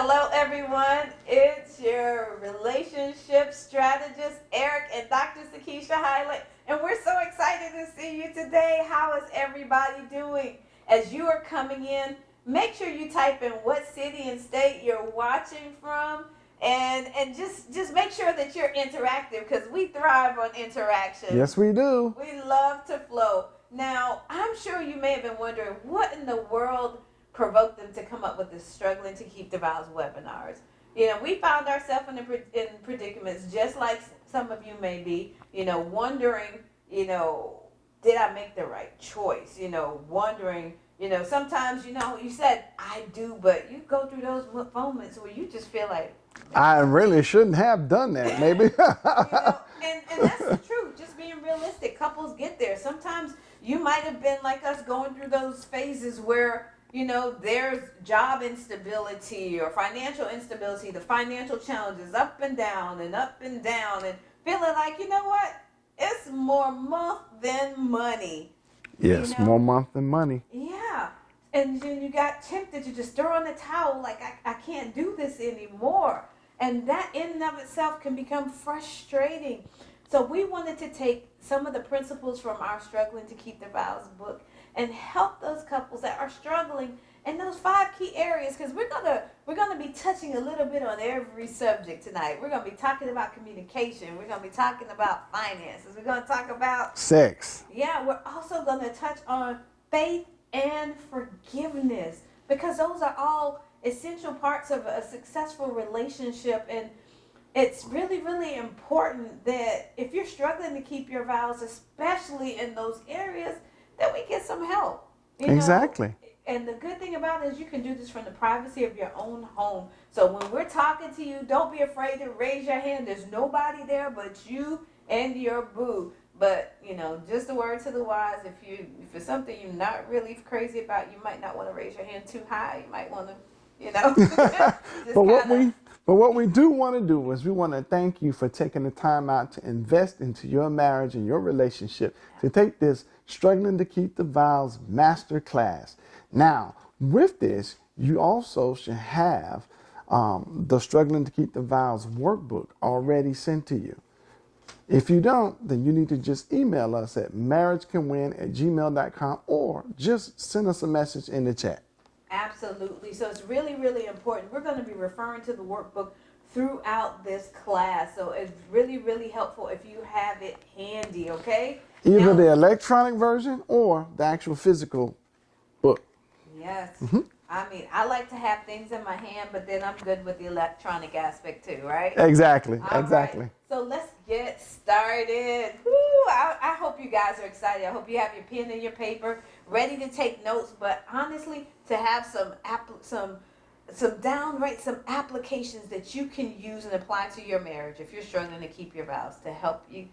Hello, everyone. It's your relationship strategist, Eric, and Dr. Sakeisha Hylick. And we're so excited to see you today. How is everybody doing? As you are coming in, make sure you type in what city and state you're watching from. And just make sure that you're interactive, because we thrive on interaction. Yes, we do. We love to flow. Now, I'm sure you may have been wondering what in the world provoked them to come up with this struggling to keep the vows webinars. You know, we found ourselves in predicaments just like some of you may be, wondering, did I make the right choice? Wondering, sometimes, you said I do, but you go through those moments where you just feel like, I really shouldn't have done that, maybe. And that's the truth. Just being realistic. Couples get there. Sometimes you might have been like us, going through those phases where, there's job instability or financial instability, the financial challenges up and down, and feeling like, you know what? It's more month than money. Yes, more month than money. Yeah. And then you got tempted to just throw in the towel, like, I can't do this anymore. And that in and of itself can become frustrating. So we wanted to take some of the principles from our Struggling to Keep the Vows book and help those couples that are struggling in those 5 key areas, because we're gonna be touching a little bit on every subject tonight. We're gonna be talking about communication. We're gonna be talking about finances. We're gonna talk about sex. Yeah, we're also gonna touch on faith and forgiveness, because those are all essential parts of a successful relationship. And it's really, really important that if you're struggling to keep your vows, especially in those areas, that we get some help. Exactly. And the good thing about it is you can do this from the privacy of your own home. So when we're talking to you, don't be afraid to raise your hand. There's nobody there but you and your boo. But, just a word to the wise, if it's something you're not really crazy about, you might not want to raise your hand too high. You might want to, But what we do want to do is we want to thank you for taking the time out to invest into your marriage and your relationship, to take this Struggling to Keep the Vows master class. Now, with this, you also should have the Struggling to Keep the Vows workbook already sent to you. If you don't, then you need to just email us at marriagecanwin@gmail.com, or just send us a message in the chat. Absolutely. So it's really, really important. We're going to be referring to the workbook throughout this class. So it's really, really helpful if you have it handy, okay? Either the electronic version or the actual physical book. Yes. Mm-hmm. I mean, I like to have things in my hand, but then I'm good with the electronic aspect too, right? Exactly. All exactly. Right. So let's get started. Woo, I hope you guys are excited. I hope you have your pen and your paper ready to take notes. But honestly, to have some applications that you can use and apply to your marriage if you're struggling to keep your vows, to help you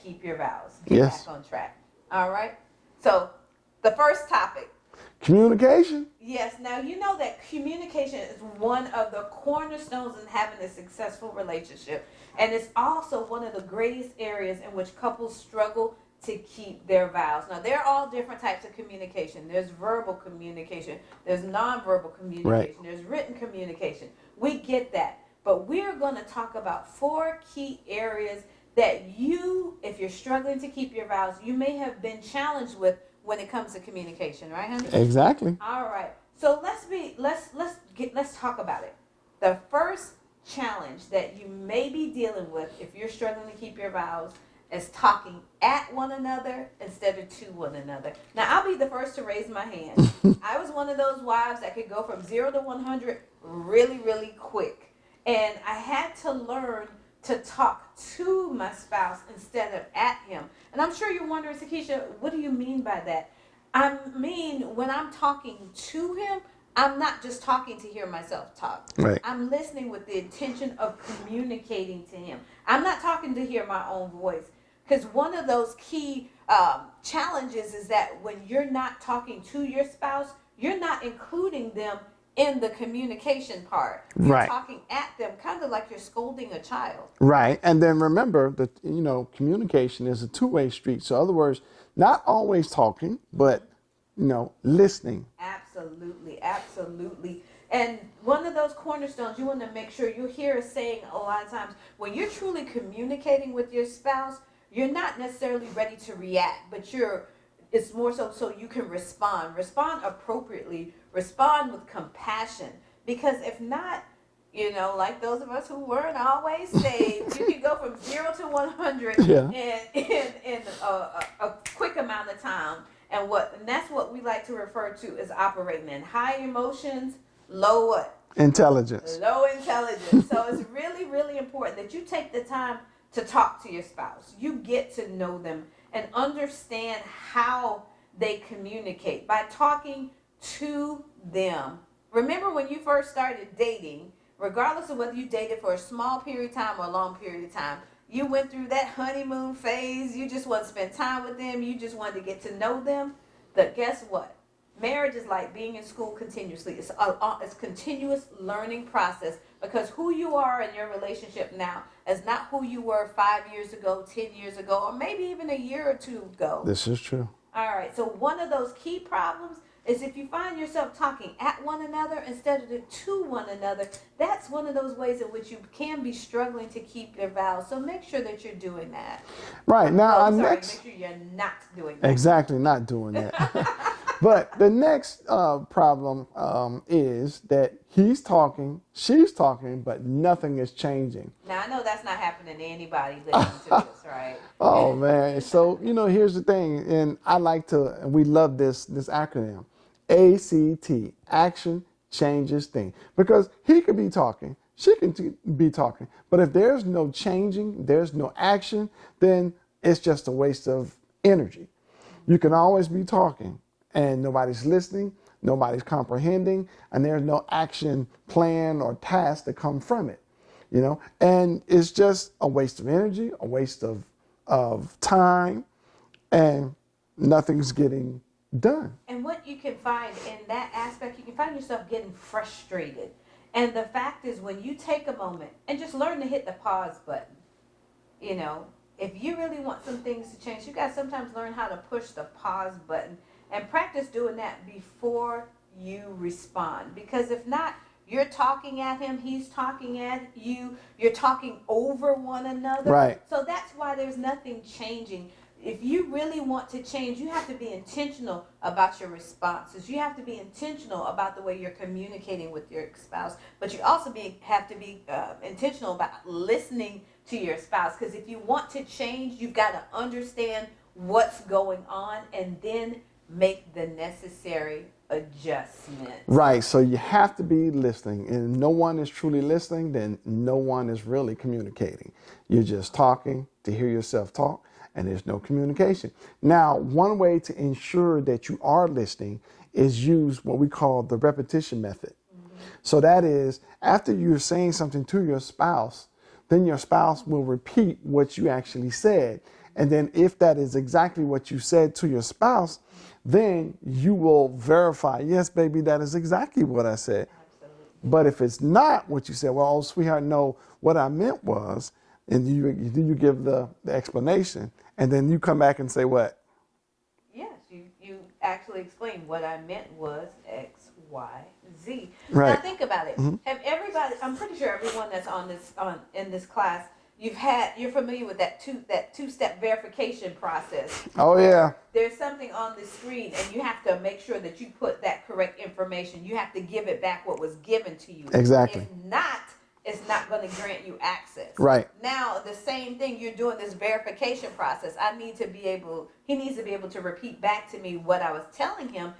#keep your vows. Get back on track. All right. So the first topic. Communication. Yes. Now, you know that communication is one of the cornerstones in having a successful relationship. And it's also one of the greatest areas in which couples struggle to keep their vows. Now, there are all different types of communication. There's verbal communication. There's nonverbal communication. Right. There's written communication. We get that. But we're going to talk about 4 key areas that if you're struggling to keep your vows, you may have been challenged with when it comes to communication, right, honey? Exactly. All right. So let's talk about it. The first challenge that you may be dealing with if you're struggling to keep your vows is talking at one another instead of to one another. Now, I'll be the first to raise my hand. I was one of those wives that could go from 0 to 100 really, really quick. And I had to learn to talk to my spouse instead of at him. And I'm sure you're wondering, Sakeisha, what do you mean by that? I mean, when I'm talking to him, I'm not just talking to hear myself talk. Right. I'm listening with the intention of communicating to him. I'm not talking to hear my own voice. Because one of those key challenges is that when you're not talking to your spouse, you're not including them in the communication part. You're talking at them kind of like you're scolding a child. Right. And then remember that, communication is a two-way street. So in other words, not always talking, but, listening. Absolutely. Absolutely. And one of those cornerstones you want to make sure you hear us saying a lot of times when you're truly communicating with your spouse, you're not necessarily ready to react, but it's more so you can respond appropriately, respond with compassion. Because if not, like those of us who weren't always saved, you can go from 0 to 100 in a quick amount of time. And that's what we like to refer to as operating in high emotions, low what? Intelligence. Low intelligence. So it's really, really important that you take the time to talk to your spouse. You get to know them and understand how they communicate by talking to them. Remember when you first started dating, regardless of whether you dated for a small period of time or a long period of time, you went through that honeymoon phase. You just wanted to spend time with them. You just wanted to get to know them. But guess what? Marriage is like being in school continuously. It's a continuous learning process, because who you are in your relationship now is not who you were 5 years ago, 10 years ago, or maybe even a year or two ago. This is true. All right. So one of those key problems is if you find yourself talking at one another instead of to one another, that's one of those ways in which you can be struggling to keep your vows. So make sure that you're doing that. Right. Now, make sure you're not doing that. Exactly, not doing that. But the next problem is that he's talking, she's talking, but nothing is changing. Now, I know that's not happening to anybody listening to this, right? Oh, man. So, here's the thing, and we love this acronym, ACT, Action Changes Thing. Because he could be talking, she can be talking, but if there's no changing, there's no action, then it's just a waste of energy. You can always be talking, and nobody's listening, nobody's comprehending, and there's no action plan or task to come from it, and it's just a waste of energy, a waste of time, and nothing's getting done. And what you can find in that aspect, you can find yourself getting frustrated. And the fact is, when you take a moment and just learn to hit the pause button, if you really want some things to change, you got to sometimes learn how to push the pause button and practice doing that before you respond. Because if not, you're talking at him, he's talking at you, you're talking over one another. Right. So that's why there's nothing changing. If you really want to change, you have to be intentional about your responses. You have to be intentional about the way you're communicating with your spouse. But you also have to be intentional about listening to your spouse. Because if you want to change, you've got to understand what's going on and then make the necessary adjustment. Right. So you have to be listening. And if no one is truly listening, then no one is really communicating. You're just talking to hear yourself talk, and there's no communication. Now, one way to ensure that you are listening is use what we call the repetition method. Mm-hmm. So that is, after you're saying something to your spouse, then your spouse will repeat what you actually said. And then if that is exactly what you said to your spouse, then you will verify, yes, baby, that is exactly what I said. Absolutely. But if it's not what you said, well, oh, sweetheart, no, what I meant was, and you give the explanation, and then you come back and say what? Yes, you actually explain what I meant was X, Y, Z. Right. Now think about it. Mm-hmm. I'm pretty sure everyone that's in this class, you're familiar with that two-step verification process. Oh yeah. There's something on the screen, and you have to make sure that you put that correct information. You have to give it back what was given to you. Exactly. If not, it's not going to grant you access. Right. Now, the same thing, you're doing this verification process. He needs to be able to repeat back to me what I was telling him,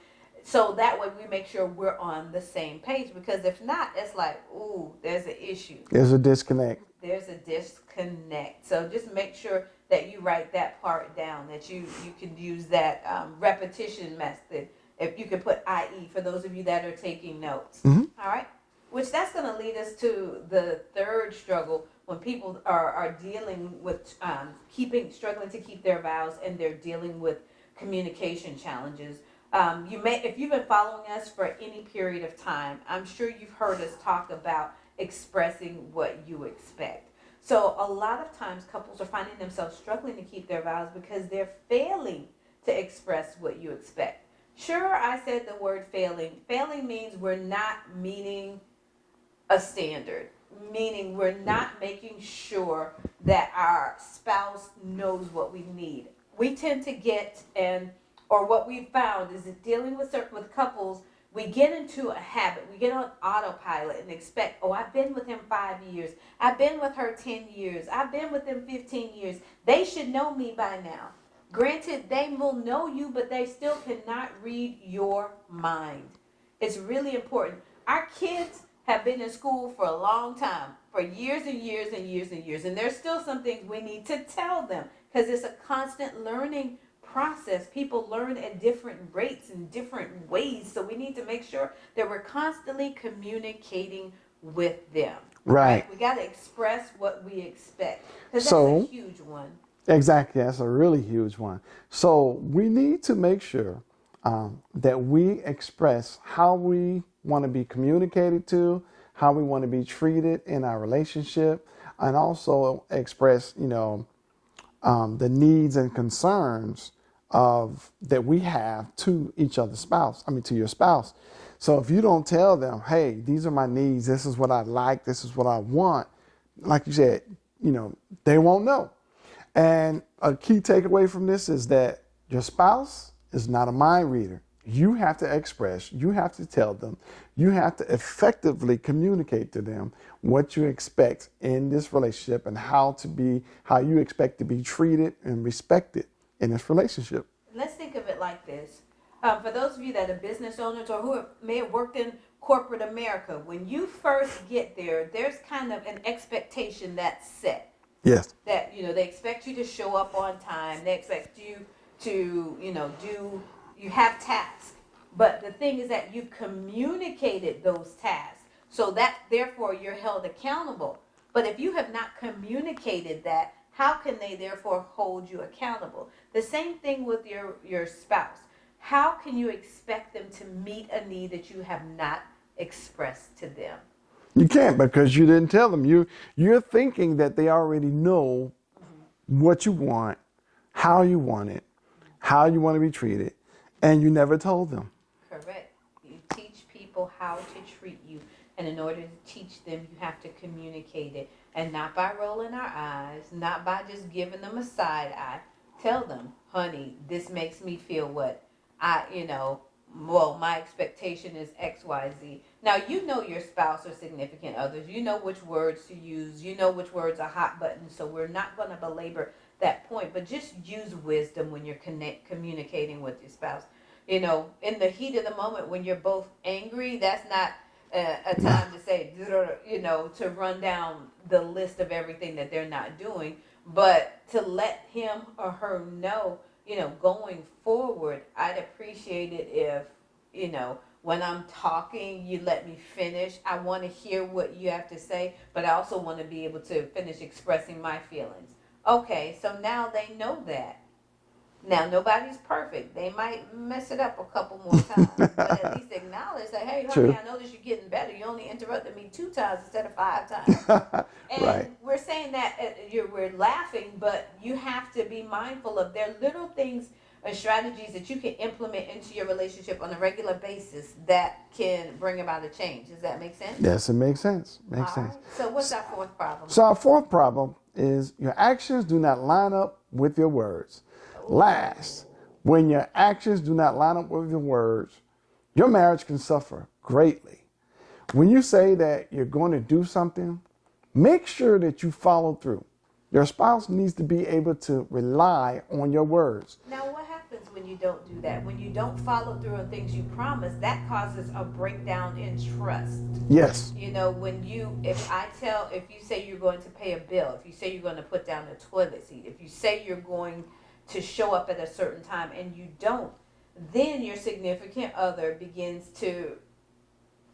so that way we make sure we're on the same page. Because if not, it's like, ooh, there's an issue. There's a disconnect. There's a disconnect. So just make sure that you write that part down, that you can use that repetition method. If you could put IE for those of you that are taking notes. Mm-hmm. All right. Which that's going to lead us to the third struggle when people are dealing with struggling to keep their vows, and they're dealing with communication challenges. If you've been following us for any period of time, I'm sure you've heard us talk about expressing what you expect. So a lot of times couples are finding themselves struggling to keep their vows because they're failing to express what you expect. Sure, I said the word failing. Failing means we're not meeting a standard, meaning we're not making sure that our spouse knows what we need. We tend to get, or what we've found is that dealing with couples, we get into a habit, we get on autopilot and expect, oh, I've been with him 5 years, I've been with her 10 years, I've been with them 15 years, they should know me by now. Granted, they will know you, but they still cannot read your mind. It's really important. Our kids have been in school for a long time, for years and years and years and years, and there's still some things we need to tell them because it's a constant learning process. People learn at different rates and different ways, so we need to make sure that we're constantly communicating with them. Right. We got to express what we expect because that's a huge one. Exactly. That's a really huge one. So we need to make sure that we express how we want to be communicated to, how we want to be treated in our relationship, and also express, the needs and concerns that we have to each other's spouse. To your spouse. So if you don't tell them, hey, these are my needs, this is what I like, this is what I want, like you said, they won't know. And a key takeaway from this is that your spouse is not a mind reader. You have to express, you have to tell them, you have to effectively communicate to them what you expect in this relationship and how you expect to be treated and respected in this relationship. Let's think of it like this. For those of you that are business owners or who may have worked in corporate America, when you first get there, there's kind of an expectation that's set. Yes. That, they expect you to show up on time. They expect you to, you have tasks. But the thing is that you've communicated those tasks. So that, therefore, you're held accountable. But if you have not communicated that, how can they, therefore, hold you accountable? The same thing with your spouse. How can you expect them to meet a need that you have not expressed to them? You can't because you didn't tell them. You're thinking that they already know what you want, how you want it, how you want to be treated, and you never told them. Correct. You teach people how to treat you, and in order to teach them, you have to communicate it, and not by rolling our eyes, not by just giving them a side eye. Tell them, honey, this makes me feel what my expectation is X, Y, Z. Now, your spouse or significant others. You know which words to use. You know which words are hot buttons. So we're not going to belabor that point. But just use wisdom when you're communicating with your spouse. In the heat of the moment when you're both angry, that's not a time to say, to run down the list of everything that they're not doing. But to let him or her know, going forward, I'd appreciate it if, when I'm talking, you let me finish. I want to hear what you have to say, but I also want to be able to finish expressing my feelings. Okay, so now they know that. Now, nobody's perfect. They might mess it up a couple more times, but at least acknowledge that, hey, honey, True. I noticed you're getting better. You only interrupted me 2 times instead of 5 times. And Right. we're saying that we're laughing, but you have to be mindful of their little things and strategies that you can implement into your relationship on a regular basis that can bring about a change. Does that make sense? Yes, it makes sense. Makes All sense. right. So what's our fourth problem? So our fourth problem is your actions do not line up with your words. Last, when your actions do not line up with your words, your marriage can suffer greatly. When you say that you're going to do something, make sure that you follow through. Your spouse needs to be able to rely on your words. Now, what happens when you don't do that? When you don't follow through on things you promise, that causes a breakdown in trust. Yes. If you say you're going to pay a bill, if you say you're going to put down the toilet seat, if you say you're going to show up at a certain time and you don't, then your significant other begins to,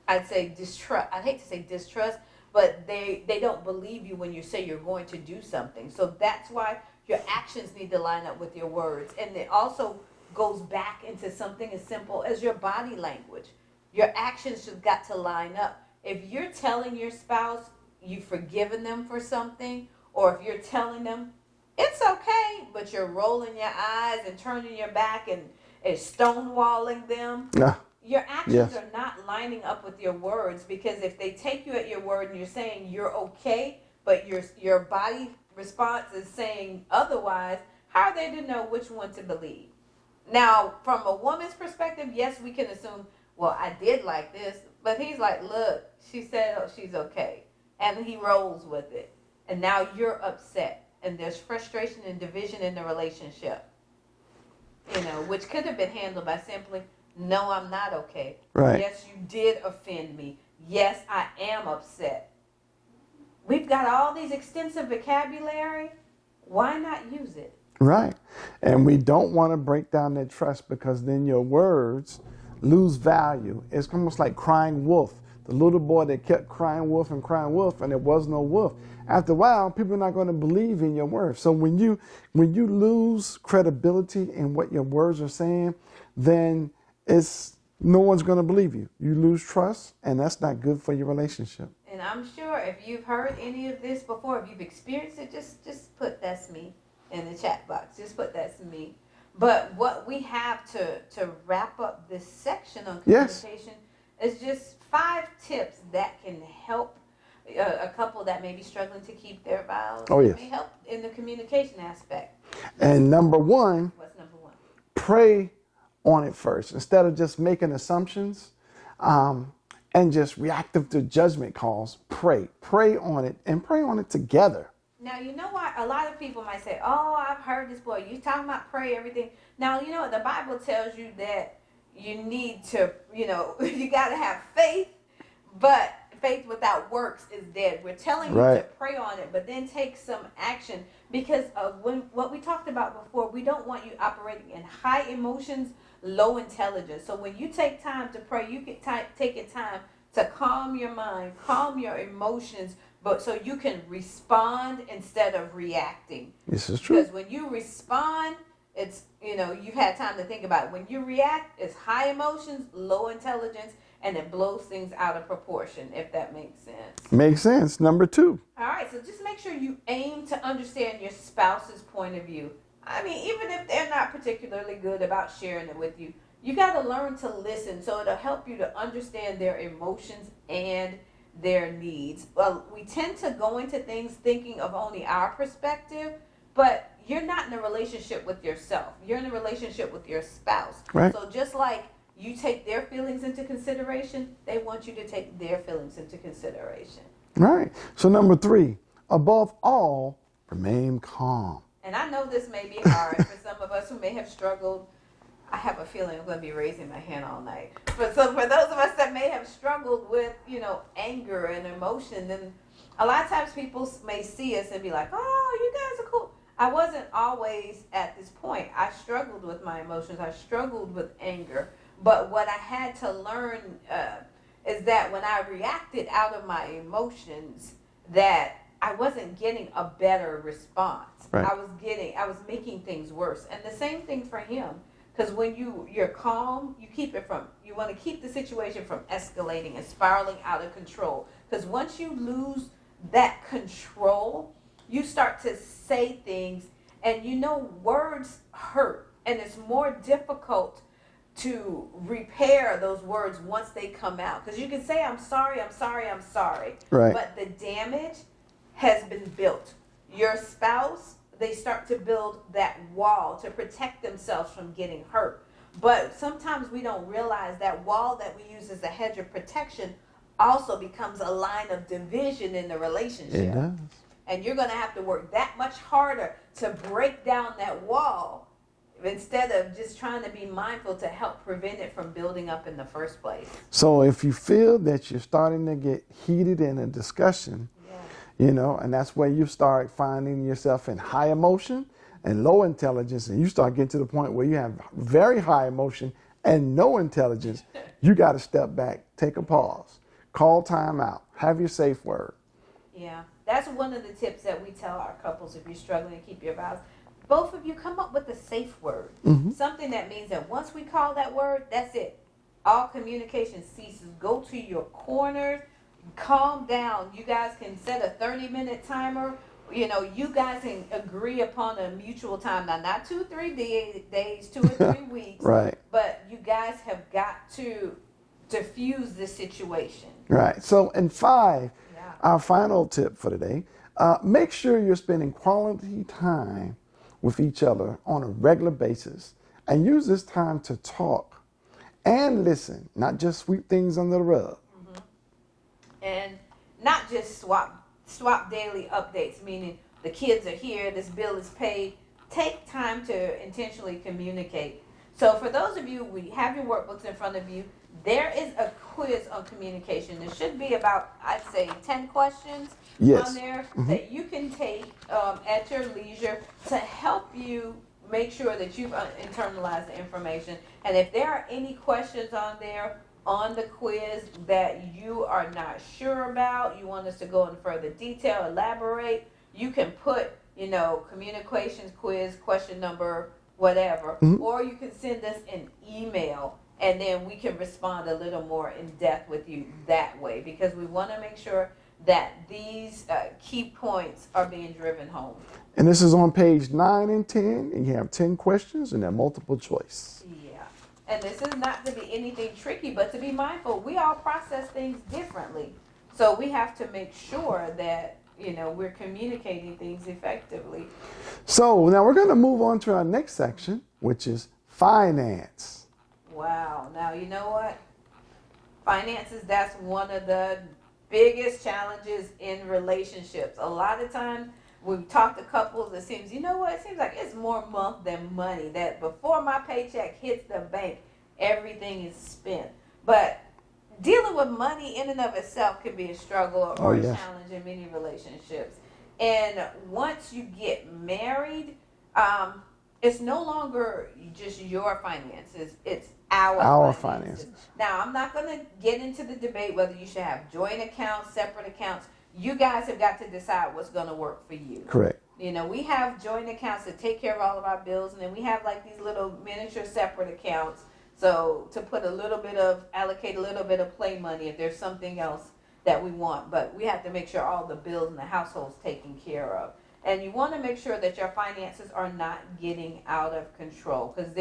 I'd say, distrust. I hate to say distrust, but they don't believe you when you say you're going to do something. So that's why your actions need to line up with your words. And it also goes back into something as simple as your body language. Your actions just got to line up. If you're telling your spouse you've forgiven them for something, or if you're telling them it's okay, but you're rolling your eyes and turning your back and stonewalling them, Yeah. your actions Yes. are not lining up with your words, because if they take you at your word and you're saying you're okay, but your body response is saying otherwise, how are they to know which one to believe? Now, from a woman's perspective, yes, we can assume, well, I did like this, but he's like, look, she said she's okay, and he rolls with it, and now you're upset, and there's frustration and division in the relationship, which could have been handled by simply, no, I'm not okay. Right. Yes, you did offend me. Yes, I am upset. We've got all these extensive vocabulary. Why not use it? Right. And we don't want to break down that trust, because then your words lose value. It's almost like crying wolf. The little boy that kept crying wolf, and there was no wolf. After a while, people are not going to believe in your words. So when you lose credibility in what your words are saying, then no one's going to believe you. You lose trust, and that's not good for your relationship. And I'm sure if you've heard any of this before, if you've experienced it, just put "that's me" in the chat box. Just put "that's me." But what we have to wrap up this section on communication is just 5 tips that can help a couple that may be struggling to keep their vows. Oh, yes. It may help in the communication aspect. And number 1, What's number 1? pray on it first. Instead of just making assumptions and just reactive to judgment calls, pray. Pray on it, and pray on it together. Now, you know what? A lot of people might say, oh, I've heard this, boy. You talking about pray everything. Now, you know what? The Bible tells you that you need to, you got to have faith, but faith without works is dead. We're telling you to pray on it, but then take some action, because of what we talked about before. We don't want you operating in high emotions, low intelligence. So when you take time to pray, you can take your time to calm your mind, calm your emotions, but so you can respond instead of reacting. This is true. Because when you respond, it's, you've had time to think about it. When you react, it's high emotions, low intelligence, and it blows things out of proportion, if that makes sense. Makes sense. Number 2. All right, so just make sure you aim to understand your spouse's point of view. I mean, even if they're not particularly good about sharing it with you, you got to learn to listen, so it'll help you to understand their emotions and their needs. Well, we tend to go into things thinking of only our perspective, but you're not in a relationship with yourself. You're in a relationship with your spouse. Right. So just like you take their feelings into consideration, they want you to take their feelings into consideration. Right. So number 3, above all, remain calm. And I know this may be hard for some of us who may have struggled. I have a feeling I'm going to be raising my hand all night. But so for those of us that may have struggled with, anger and emotion, then a lot of times people may see us and be like, oh, you guys are cool. I wasn't always at this point. I struggled with my emotions. I struggled with anger. But what I had to learn is that when I reacted out of my emotions, that I wasn't getting a better response. Right. I was making things worse. And the same thing for him. Because when you're calm, you want to keep the situation from escalating and spiraling out of control. Because once you lose that control, you start to say things, and words hurt, and it's more difficult to repair those words once they come out. Because you can say, I'm sorry, I'm sorry, I'm sorry. Right. But the damage has been built. Your spouse, they start to build that wall to protect themselves from getting hurt. But sometimes we don't realize that wall that we use as a hedge of protection also becomes a line of division in the relationship. It does. And you're going to have to work that much harder to break down that wall instead of just trying to be mindful to help prevent it from building up in the first place. So if you feel that you're starting to get heated in a discussion, and that's where you start finding yourself in high emotion and low intelligence, and you start getting to the point where you have very high emotion and no intelligence, you got to step back, take a pause, call time out, have your safe word. Yeah, that's one of the tips that we tell our couples if you're struggling to keep your vows. Both of you come up with a safe word, something that means that once we call that word, that's it. All communication ceases. Go to your corners. Calm down. You guys can set a 30-minute timer you guys can agree upon a mutual time. Now, not 2 or 3 days, 2 or 3 weeks, Right. but you guys have got to diffuse this situation. Right. So, and 5, Yeah. our final tip for today, make sure you're spending quality time with each other on a regular basis and use this time to talk and listen, not just sweep things under the rug. And not just swap daily updates, meaning the kids are here, this bill is paid. Take time to intentionally communicate. So for those of you, we have your workbooks in front of you. There is a quiz on communication. There should be about, I'd say, 10 questions Yes. on there that you can take at your leisure to help you make sure that you've internalized the information. And if there are any questions on there on the quiz that you are not sure about, you want us to go in further detail, elaborate, you can put, communications quiz, question number, whatever, or you can send us an email and then we can respond a little more in depth with you that way, because we want to make sure that these key points are being driven home. And this is on page 9 and 10, and you have 10 questions and they're multiple choice. Yeah. And this is not to be anything tricky, but to be mindful, we all process things differently. So we have to make sure that, we're communicating things effectively. So now we're going to move on to our next section, which is finance. Wow. Now, you know what? Finances, that's one of the biggest challenges in relationships. A lot of times when we talk to couples, it seems like it's more month than money. That before my paycheck hits the bank, everything is spent. But dealing with money in and of itself can be a struggle or a challenge in many relationships. And once you get married, it's no longer just your finances, it's our finances. Now, I'm not going to get into the debate whether you should have joint accounts, separate accounts. You guys have got to decide what's going to work for you. Correct. We have joint accounts that take care of all of our bills, and then we have like these little miniature separate accounts. So to allocate a little bit of play money if there's something else that we want. But we have to make sure all the bills in the household's taken care of. And you want to make sure that your finances are not getting out of control, because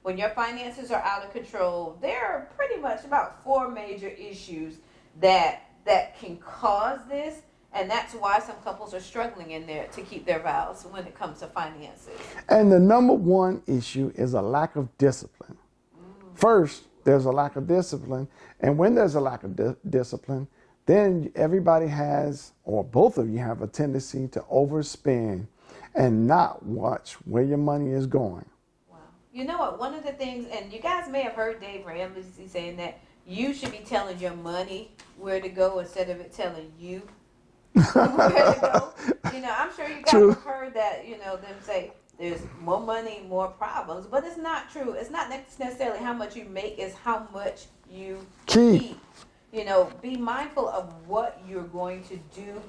when your finances are out of control, there are pretty much about 4 major issues that can cause this, and that's why some couples are struggling in there to keep their vows when it comes to finances. And the number 1 issue is a lack of discipline. First, there's a lack of discipline, and when there's a lack of discipline, then everybody has, or both of you have, a tendency to overspend and not watch where your money is going. Wow. You know what? One of the things, and you guys may have heard Dave Ramsey saying that you should be telling your money where to go instead of it telling you where to go. I'm sure you guys have heard that, them say there's more money, more problems, but it's not true. It's not necessarily how much you make, it's how much you keep. Be mindful of what you're going to do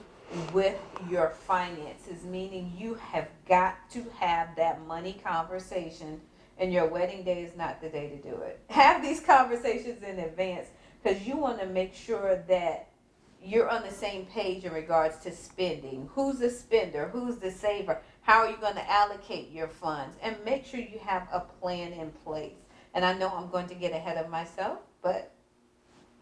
with your finances, meaning you have got to have that money conversation, and your wedding day is not the day to do it. Have these conversations in advance, because you want to make sure that you're on the same page in regards to spending. Who's the spender? Who's the saver? How are you going to allocate your funds? And make sure you have a plan in place. And I know I'm going to get ahead of myself, but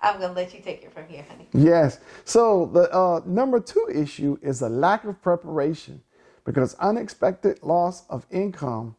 I'm going to let you take it from here, honey. Yes. So the number 2 issue is a lack of preparation, because unexpected loss of income.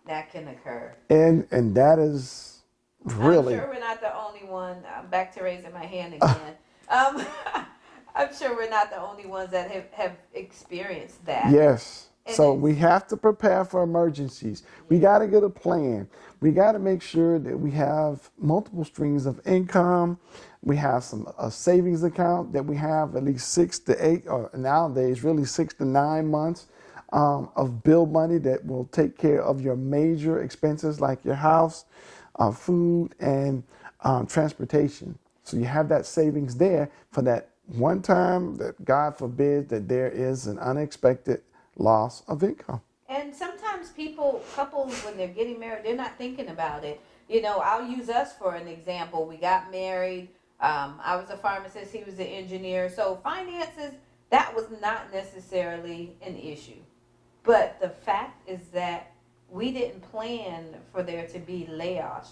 That can occur. And that is really. I'm sure we're not the only one. I'm back to raising my hand again. I'm sure we're not the only ones that have experienced that. Yes. So we have to prepare for emergencies. We got to get a plan. We got to make sure that we have multiple streams of income. We have a savings account that we have at least 6 to 8, or nowadays really 6 to 9 months of bill money that will take care of your major expenses like your house, food, and transportation. So you have that savings there for that one time that God forbid that there is an unexpected loss of income. And sometimes couples, when they're getting married, they're not thinking about it. I'll use us for an example. We got married. I was a pharmacist. He was an engineer. So finances, that was not necessarily an issue. But the fact is that we didn't plan for there to be layoffs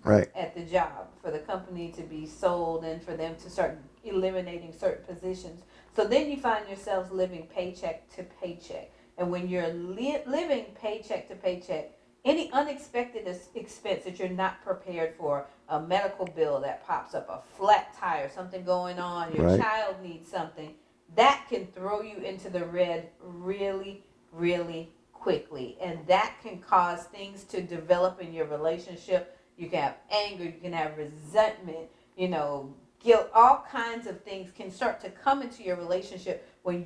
Right. at the job, for the company to be sold, and for them to start eliminating certain positions. So then you find yourselves living paycheck to paycheck. And when you're living paycheck to paycheck, any unexpected expense that you're not prepared for, a medical bill that pops up, a flat tire, something going on, your Right. child needs something, that can throw you into the red really, really quickly. And that can cause things to develop in your relationship. You can have anger, you can have resentment, guilt, all kinds of things can start to come into your relationship when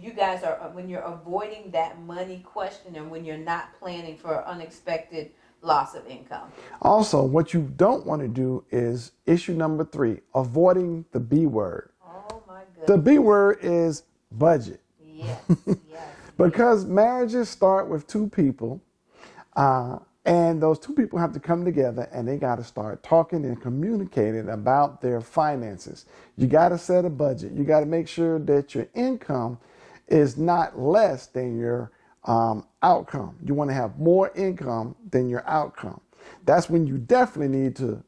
when you're avoiding that money question and when you're not planning for unexpected loss of income. Also, what you don't want to do is issue number 3, avoiding the B word. Oh my goodness. The B word is budget. Yes, yes. Because marriages start with 2 people, and those 2 people have to come together and they got to start talking and communicating about their finances. You got to set a budget. You got to make sure that your income is not less than your outcome. You want to have more income than your outcome. That's when you definitely need to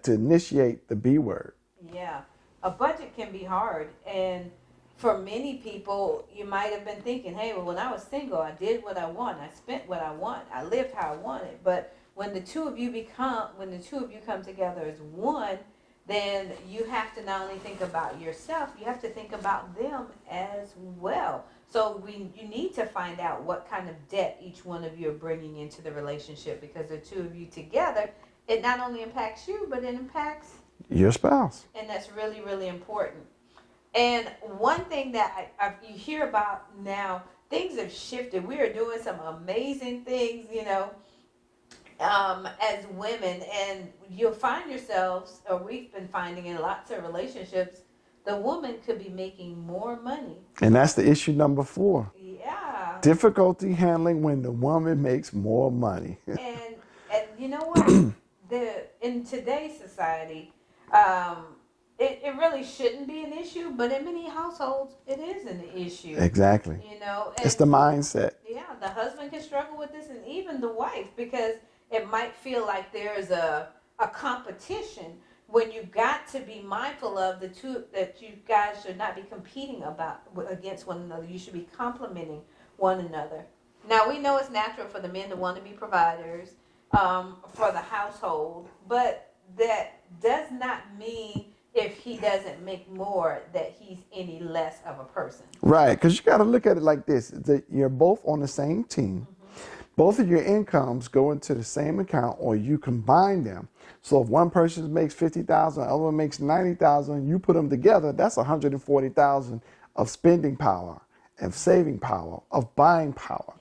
initiate the B word. Yeah. A budget can be hard, and for many people, you might have been thinking, hey, well, when I was single, I did what I want. I spent what I want. I lived how I wanted. But when the two of you come together as one, then you have to not only think about yourself, you have to think about them as well. So you need to find out what kind of debt each one of you are bringing into the relationship, because the 2 of you together, it not only impacts you, but it impacts your spouse. And that's really, really important. And one thing that you hear about now, things have shifted. We are doing some amazing things, as women. And you'll find yourselves, or we've been finding in lots of relationships, the woman could be making more money. And that's the issue number 4. Yeah. Difficulty handling when the woman makes more money. And you know what? In today's society, it really shouldn't be an issue, but in many households, it is an issue. Exactly. It's the mindset. Yeah, the husband can struggle with this, and even the wife, because it might feel like there's a competition when you got to be mindful of that you guys should not be competing against one another. You should be complementing one another. Now, we know it's natural for the men to want to be providers for the household, but that does not mean if he doesn't make more that he's any less of a person. Right, because you got to look at it like this. That you're both on the same team. Both of your incomes go into the same account, or you combine them. So if one person makes $50,000, the other one makes $90,000, you put them together, that's $140,000 of spending power, of saving power, of buying power.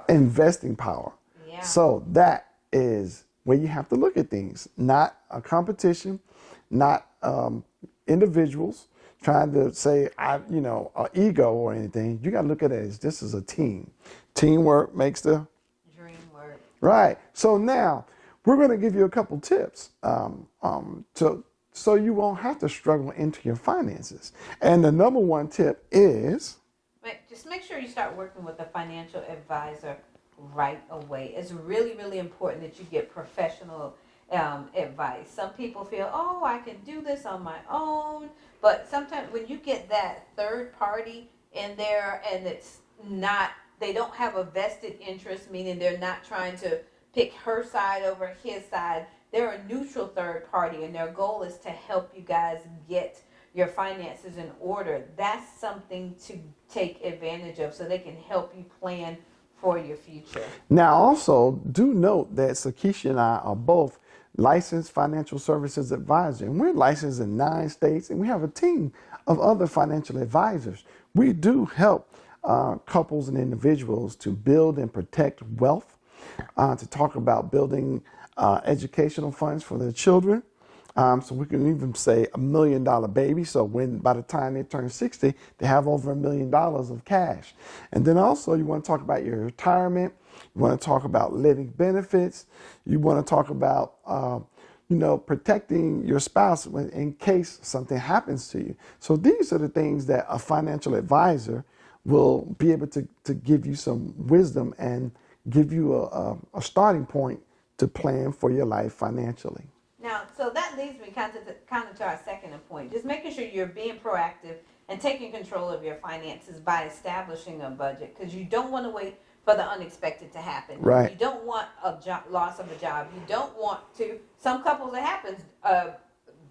Investing power. Yeah. So that is where you have to look at things, not a competition, not individuals trying to say, an ego or anything. You got to look at it as this is a team. Teamwork makes the dream work. Right. So now we're going to give you a couple tips so you won't have to struggle into your finances. And the number 1 tip is just make sure you start working with a financial advisor right away. It's really, really important that you get professional advice. Some people feel, I can do this on my own. But sometimes when you get that third party in there and they don't have a vested interest, meaning they're not trying to pick her side over his side. They're a neutral third party, and their goal is to help you guys get your finances in order. That's something to take advantage of so they can help you plan for your future. Now, also, do note that Sakeisha and I are both licensed financial services advisors, and we're licensed in 9 states, and we have a team of other financial advisors. We do help couples and individuals to build and protect wealth, to talk about building educational funds for their children. So we can even say $1 million baby. So by the time they turn 60, they have over $1 million of cash. And then also you want to talk about your retirement. You want to talk about living benefits. You want to talk about protecting your spouse in case something happens to you. So these are the things that a financial advisor will be able to give you some wisdom and give you a starting point to plan for your life financially. Now, so that leads me kind of to our second point, just making sure you're being proactive and taking control of your finances by establishing a budget, because you don't want to wait for the unexpected to happen. Right. You don't want a loss of a job. You don't want to. Some couples, it happens.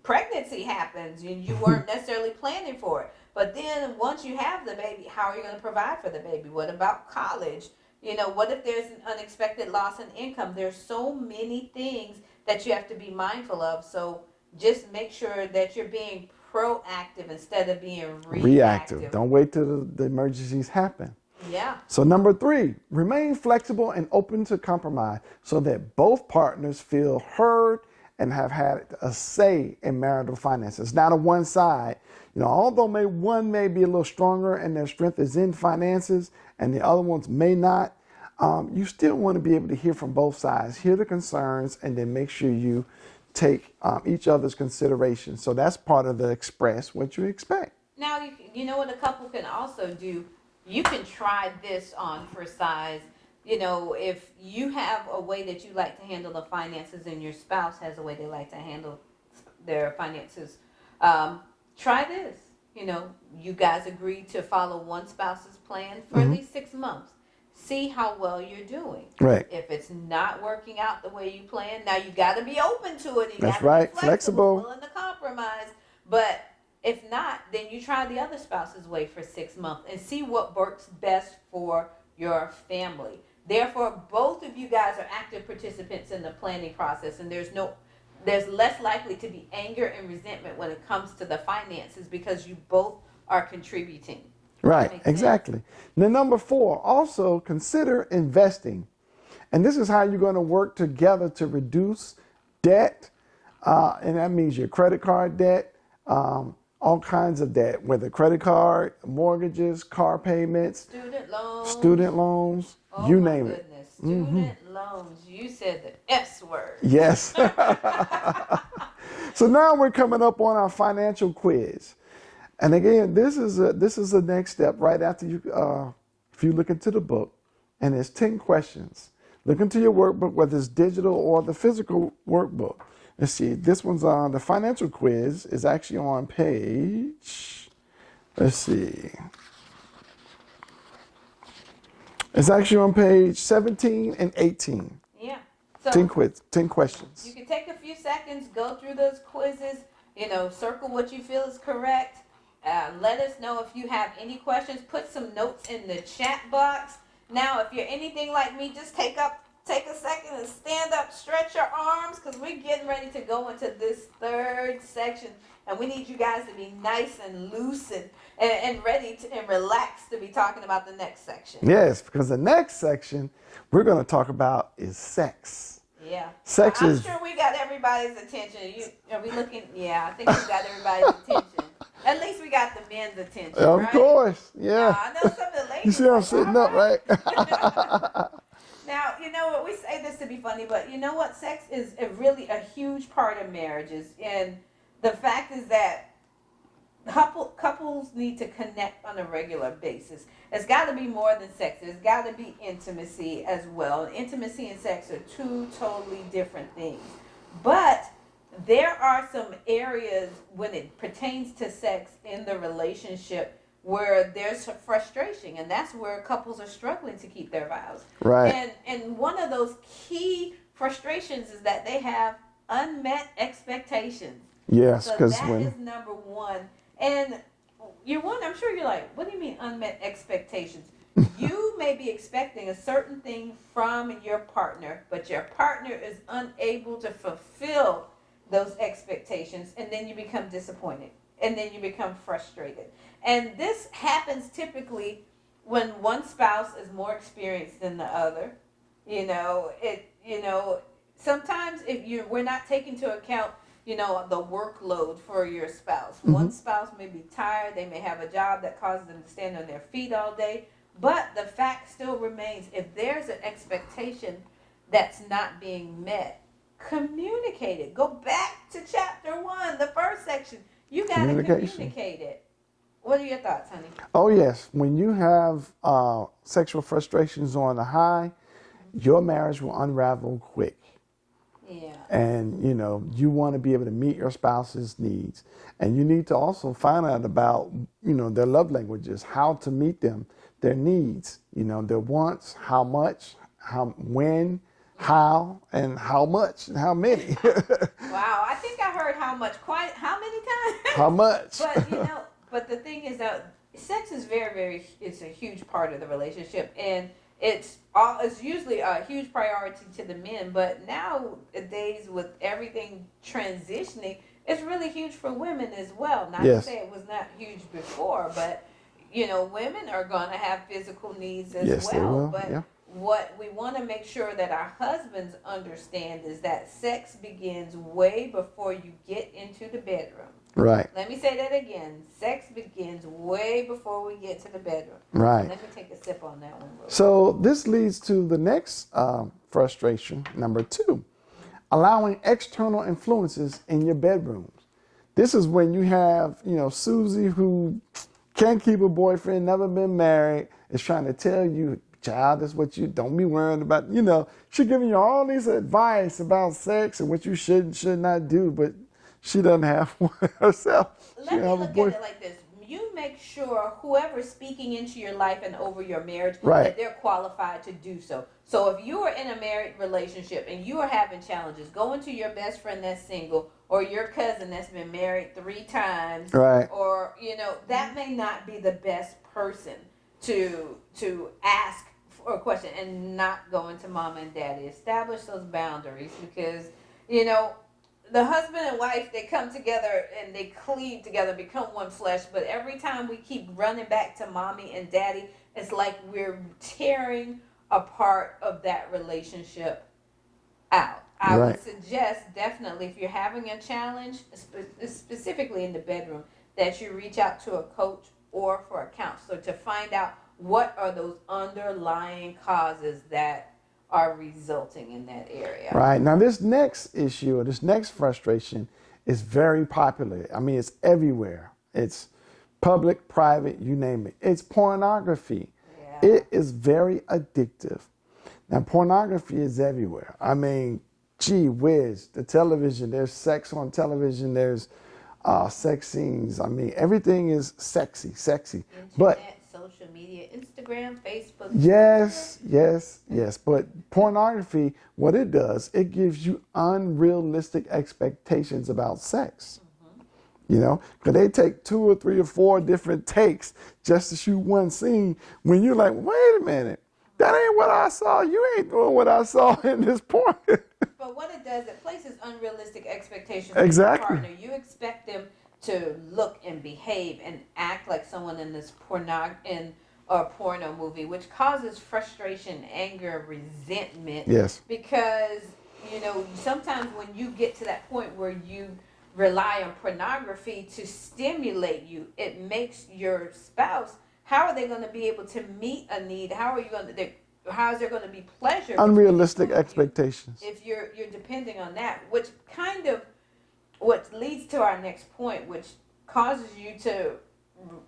Pregnancy happens, and you weren't necessarily planning for it. But then once you have the baby, how are you going to provide for the baby? What about college? What if there's an unexpected loss in income? There's so many things that you have to be mindful of. So just make sure that you're being proactive instead of being reactive. Don't wait till the emergencies happen. Yeah. So number 3, remain flexible and open to compromise so that both partners feel heard and have had a say in marital finances. Not on one side. Although one may be a little stronger and their strength is in finances and the other ones may not, you still want to be able to hear from both sides, hear the concerns, and then make sure you take each other's consideration. So that's part of the express what you expect. Now, you know what a couple can also do? You can try this on for size. If you have a way that you like to handle the finances and your spouse has a way they like to handle their finances, try this. You guys agree to follow one spouse's plan for at least 6 months. See how well you're doing. Right. If it's not working out the way you planned, now you got to be open to it. That's right. Be flexible, willing to compromise. But if not, then you try the other spouse's way for 6 months and see what works best for your family. Therefore, both of you guys are active participants in the planning process, and there's less likely to be anger and resentment when it comes to the finances because you both are contributing. Right, exactly. Now, number 4, also consider investing. And this is how you're going to work together to reduce debt. And that means your credit card debt, all kinds of debt, whether credit card, mortgages, car payments, student loans, you name it. Student loans. You said the S word. Yes. So now we're coming up on our financial quiz. And again, this is the next step right after you, if you look into the book, and there's 10 questions. Look into your workbook, whether it's digital or the physical workbook. Let's see, this one's on, the financial quiz is actually on page, let's see. It's actually on page 17 and 18. Yeah. So 10 questions. You can take a few seconds, go through those quizzes, circle what you feel is correct. Let us know if you have any questions. Put some notes in the chat box. Now, if you're anything like me, just take a second and stand up, stretch your arms, because we're getting ready to go into this third section. And we need you guys to be nice and loose and ready and relaxed to be talking about the next section. Yes, because the next section we're going to talk about is sex. Yeah. Sex I'm is... sure we got everybody's attention. Are we looking? Yeah, I think we got everybody's attention. At least we got the men's attention, Of right? course, yeah. I know some of the ladies. You see I'm sitting up, right? Now, what? We say this to be funny, but you know what? Sex is really a huge part of marriages. And the fact is that couples need to connect on a regular basis. It's got to be more than sex. There's got to be intimacy as well. Intimacy and sex are two totally different things. But there are some areas when it pertains to sex in the relationship where there's frustration, and that's where couples are struggling to keep their vows. Right. And one of those key frustrations is that they have unmet expectations. Yes, so because that is number one. And I'm sure you're like, what do you mean unmet expectations? You may be expecting a certain thing from your partner, but your partner is unable to fulfill those expectations, and then you become disappointed, and then you become frustrated. And this happens typically when one spouse is more experienced than the other. Sometimes we're not taking into account, the workload for your spouse. Mm-hmm. One spouse may be tired. They may have a job that causes them to stand on their feet all day. But the fact still remains, if there's an expectation that's not being met, Communicate it. Go back to chapter 1, the first section. You got to communicate it. What are your thoughts, honey? Oh, yes. When you have sexual frustrations on the high, your marriage will unravel quick. Yeah. And, you want to be able to meet your spouse's needs. And you need to also find out about, their love languages, how to meet them, their needs, their wants, how much, when, how, and how much, and how many. Wow. I think I heard how much, how many times? How much? But the thing is that sex is it's a huge part of the relationship. And it's usually a huge priority to the men, but nowadays with everything transitioning, it's really huge for women as well. Not to say it was not huge before, but women are going to have physical needs as yes, well. They will. But yeah. What we want to make sure that our husbands understand is that sex begins way before you get into the bedroom. Right. Let me say that again. Sex begins way before we get to the bedroom. Right. Let me take a sip on that one. So this leads to the next frustration, number 2, allowing external influences in your bedrooms. This is when you have, Susie, who can't keep a boyfriend, never been married, is trying to tell you, child, that's what you don't be worrying about. She's giving you all these advice about sex and what you should and should not do, but she doesn't have one herself. Let me look at it like this. You make sure whoever's speaking into your life and over your marriage, that they're qualified to do so. So if you are in a married relationship and you are having challenges, go into your best friend that's single or your cousin that's been married 3 times. Right. Or, that may not be the best person to ask for a question, and not go into mama and daddy. Establish those boundaries because, the husband and wife, they come together and they cleave together, become one flesh. But every time we keep running back to mommy and daddy, it's like we're tearing a part of that relationship out. I would suggest definitely if you're having a challenge, specifically in the bedroom, that you reach out to a coach or for a counselor to find out what are those underlying causes that are resulting in that area. Right. Now, this next issue or this next frustration is very popular. I mean, it's everywhere. It's public, private, you name it. It's pornography. Yeah. It is very addictive. Now, pornography is everywhere. I mean, gee whiz, the television, there's sex on television, there's sex scenes. I mean, everything is sexy. Internet, but social media, Instagram, Facebook. Yes. But pornography, what it does, it gives you unrealistic expectations about sex. Because they take 2 or 3 or 4 different takes just to shoot one scene. When you're like, wait a minute, that ain't what I saw. You ain't doing what I saw in this porn. But what it does, it places unrealistic expectations exactly. on your partner. You expect them to look and behave and act like someone in this porno movie, which causes frustration, anger, resentment. Yes. Because, sometimes when you get to that point where you rely on pornography to stimulate you, it makes your spouse, how are they going to be able to meet a need? How is there going to be pleasure? Unrealistic expectations. If you're depending on that, which kind of what leads to our next point, which causes you to,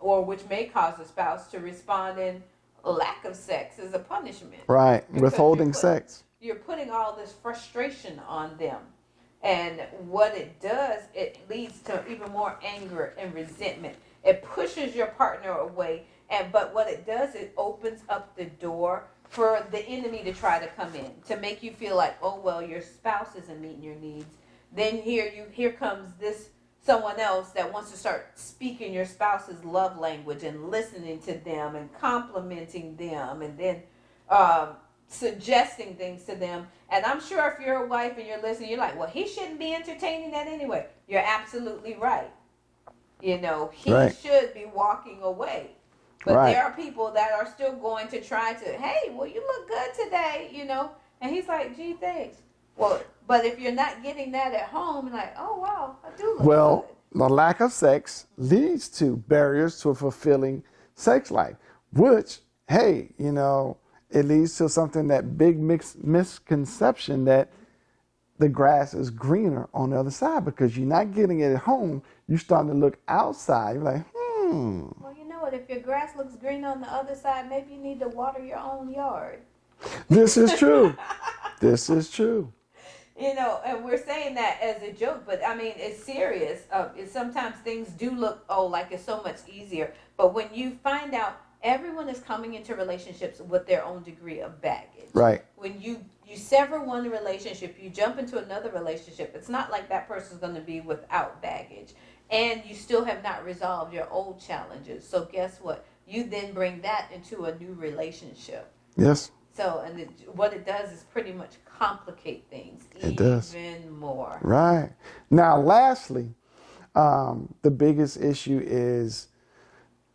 or which may cause a spouse to respond in lack of sex as a punishment. Right, withholding sex. You're putting all this frustration on them. And what it does, it leads to even more anger and resentment. It pushes your partner away. But what it does, it opens up the door for the enemy to try to come in, to make you feel like, oh, well, your spouse isn't meeting your needs. Then here comes this someone else that wants to start speaking your spouse's love language and listening to them and complimenting them and then suggesting things to them. And I'm sure if you're a wife and you're listening, you're like, well, he shouldn't be entertaining that anyway. You're absolutely right. He should be walking away. But there are people that are still going to try to, hey, well, you look good today, And he's like, gee, thanks. Well, but if you're not getting that at home, like, oh, wow, I do look good. The lack of sex leads to barriers to a fulfilling sex life, which, hey, it leads to something, that big misconception that the grass is greener on the other side because you're not getting it at home. You're starting to look outside. You're like, Well, you know what? If your grass looks green on the other side, maybe you need to water your own yard. this is true. This is true. And we're saying that as a joke, but I mean, it's serious. Sometimes things do look, like it's so much easier. But when you find out everyone is coming into relationships with their own degree of baggage. Right. When you sever one relationship, you jump into another relationship. It's not like that person's going to be without baggage. And you still have not resolved your old challenges. So guess what? You then bring that into a new relationship. Yes. So, what it does is pretty much complicate things even more. Right. Now, lastly, the biggest issue is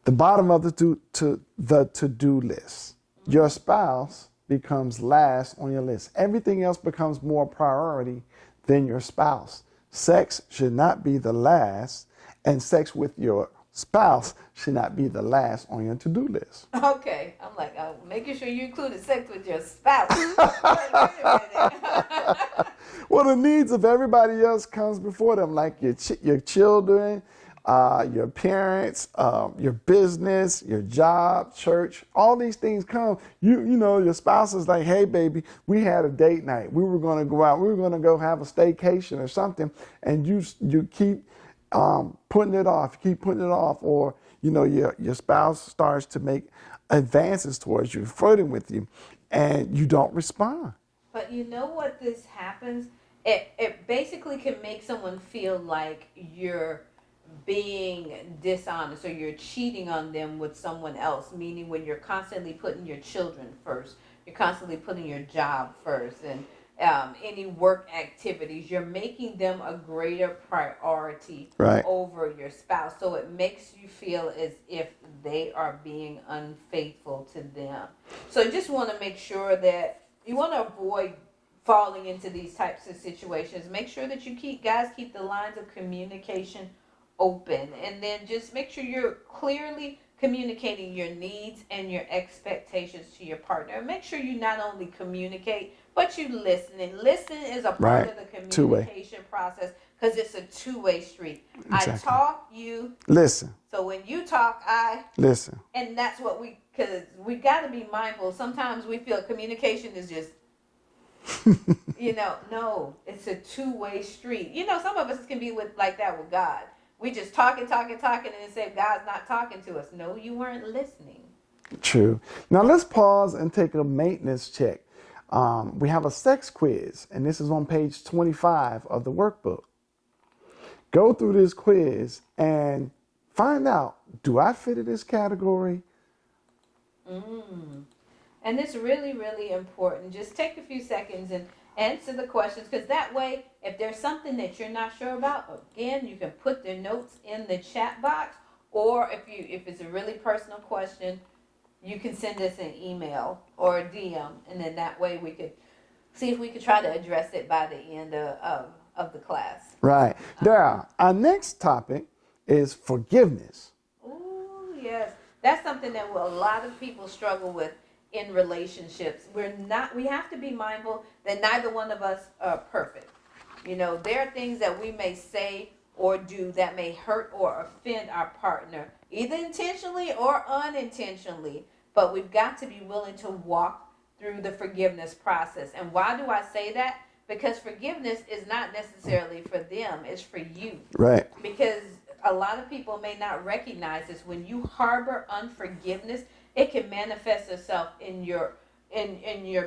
the bottom of the to-do list. Your spouse becomes last on your list. Everything else becomes more priority than your spouse. Sex should not be the last, and sex with your spouse should not be the last on your to-do list. Okay. I'm like, making sure you included sex with your spouse. Wait a minute. Well, the needs of everybody else comes before them, like your children, your parents, your business, your job, church, all these things come. Your spouse is like, hey, baby, we had a date night. We were going to go out. We were going to go have a staycation or something. And you keep putting it off, or, your spouse starts to make advances towards you, flirting with you, and you don't respond. But you know what this happens? It basically can make someone feel like you're being dishonest or you're cheating on them with someone else, meaning when you're constantly putting your children first, you're constantly putting your job first, and any work activities, you're making them a greater priority over your spouse. So it makes you feel as if they are being unfaithful to them. So you just want to make sure that you want to avoid falling into these types of situations. Make sure that you keep the lines of communication open, and then just make sure you're clearly communicating your needs and your expectations to your partner. And make sure you not only communicate, but you listen. And listen is a part of the communication process, because it's a two-way street. Exactly. I talk, you listen. So when you talk, I listen. And that's what because we got to be mindful. Sometimes we feel communication is just, no, it's a two-way street. Some of us can be like that with God. We just talking, and then say God's not talking to us. No, you weren't listening. True. Now let's pause and take a maintenance check. We have a sex quiz, and this is on page 25 of the workbook. Go through this quiz and find out, do I fit in this category? And it's really, really important. Just take a few seconds and answer the questions, because that way, if there's something that you're not sure about, again, you can put the notes in the chat box, or if it's a really personal question, you can send us an email or a DM, and then that way we could see if we could try to address it by the end of the class. Right. Now, our next topic is forgiveness. Ooh, yes. That's something that a lot of people struggle with in relationships. We have to be mindful that neither one of us are perfect. There are things that we may say or do that may hurt or offend our partner, either intentionally or unintentionally, but we've got to be willing to walk through the forgiveness process. And why do I say that? Because forgiveness is not necessarily for them, it's for you. Right. Because a lot of people may not recognize this. When you harbor unforgiveness, it can manifest itself in your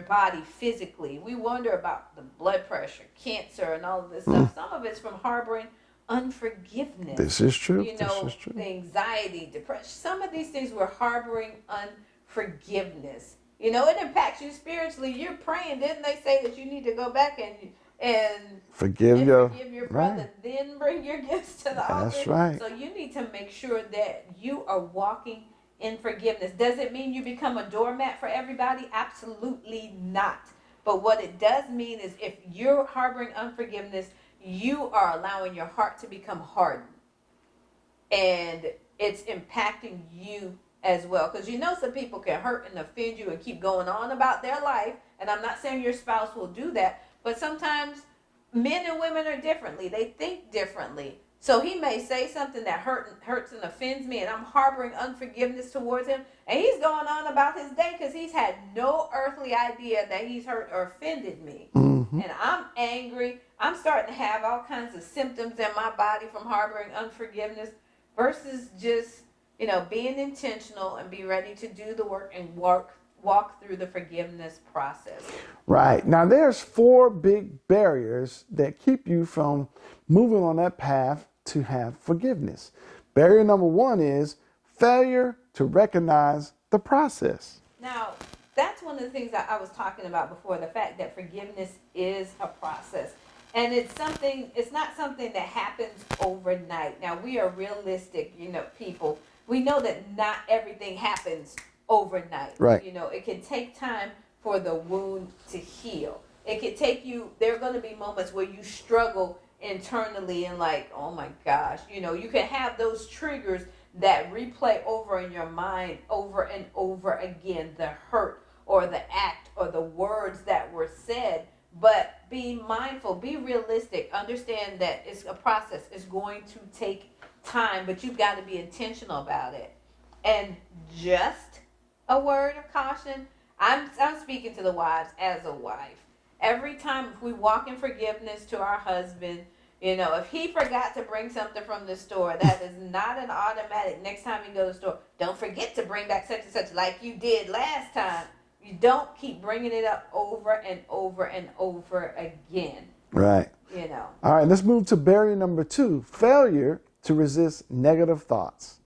body physically. We wonder about the blood pressure, cancer, and all of this stuff. Some of it's from harboring unforgiveness. This is true. The anxiety, depression. Some of these things we're harboring unforgiveness. It impacts you spiritually. You're praying. Didn't they say that you need to go back and forgive your brother, then bring your gifts to the altar? That's right. So you need to make sure that you are walking in forgiveness. Does it mean you become a doormat for everybody? Absolutely not. But what it does mean is if you're harboring unforgiveness, you are allowing your heart to become hardened. And it's impacting you as well. Because some people can hurt and offend you and keep going on about their life. And I'm not saying your spouse will do that. But sometimes men and women are differently. They think differently. So he may say something that hurts and offends me, and I'm harboring unforgiveness towards him, and he's going on about his day because he's had no earthly idea that he's hurt or offended me. Mm-hmm. And I'm angry. I'm starting to have all kinds of symptoms in my body from harboring unforgiveness versus just, being intentional and be ready to do the work and walk through the forgiveness process. Right. Now, there's 4 big barriers that keep you from moving on that path to have forgiveness. Barrier number 1 is failure to recognize the process. Now, that's one of the things that I was talking about before, the fact that forgiveness is a process. And it's not something that happens overnight. Now, we are realistic, people. We know that not everything happens overnight. Right. It can take time for the wound to heal. It can take there are going to be moments where you struggle internally and like, oh my gosh, you can have those triggers that replay over in your mind over and over again, the hurt or the act or the words that were said. But be mindful, be realistic, understand that it's a process. It's going to take time, but you've got to be intentional about it. And just a word of caution, I'm speaking to the wives as a wife. Every time if we walk in forgiveness to our husband, if he forgot to bring something from the store, that is not an automatic. Next time you go to the store, don't forget to bring back such and such like you did last time. You don't keep bringing it up over and over and over again. Right. All right, let's move to barrier number 2, failure to resist negative thoughts.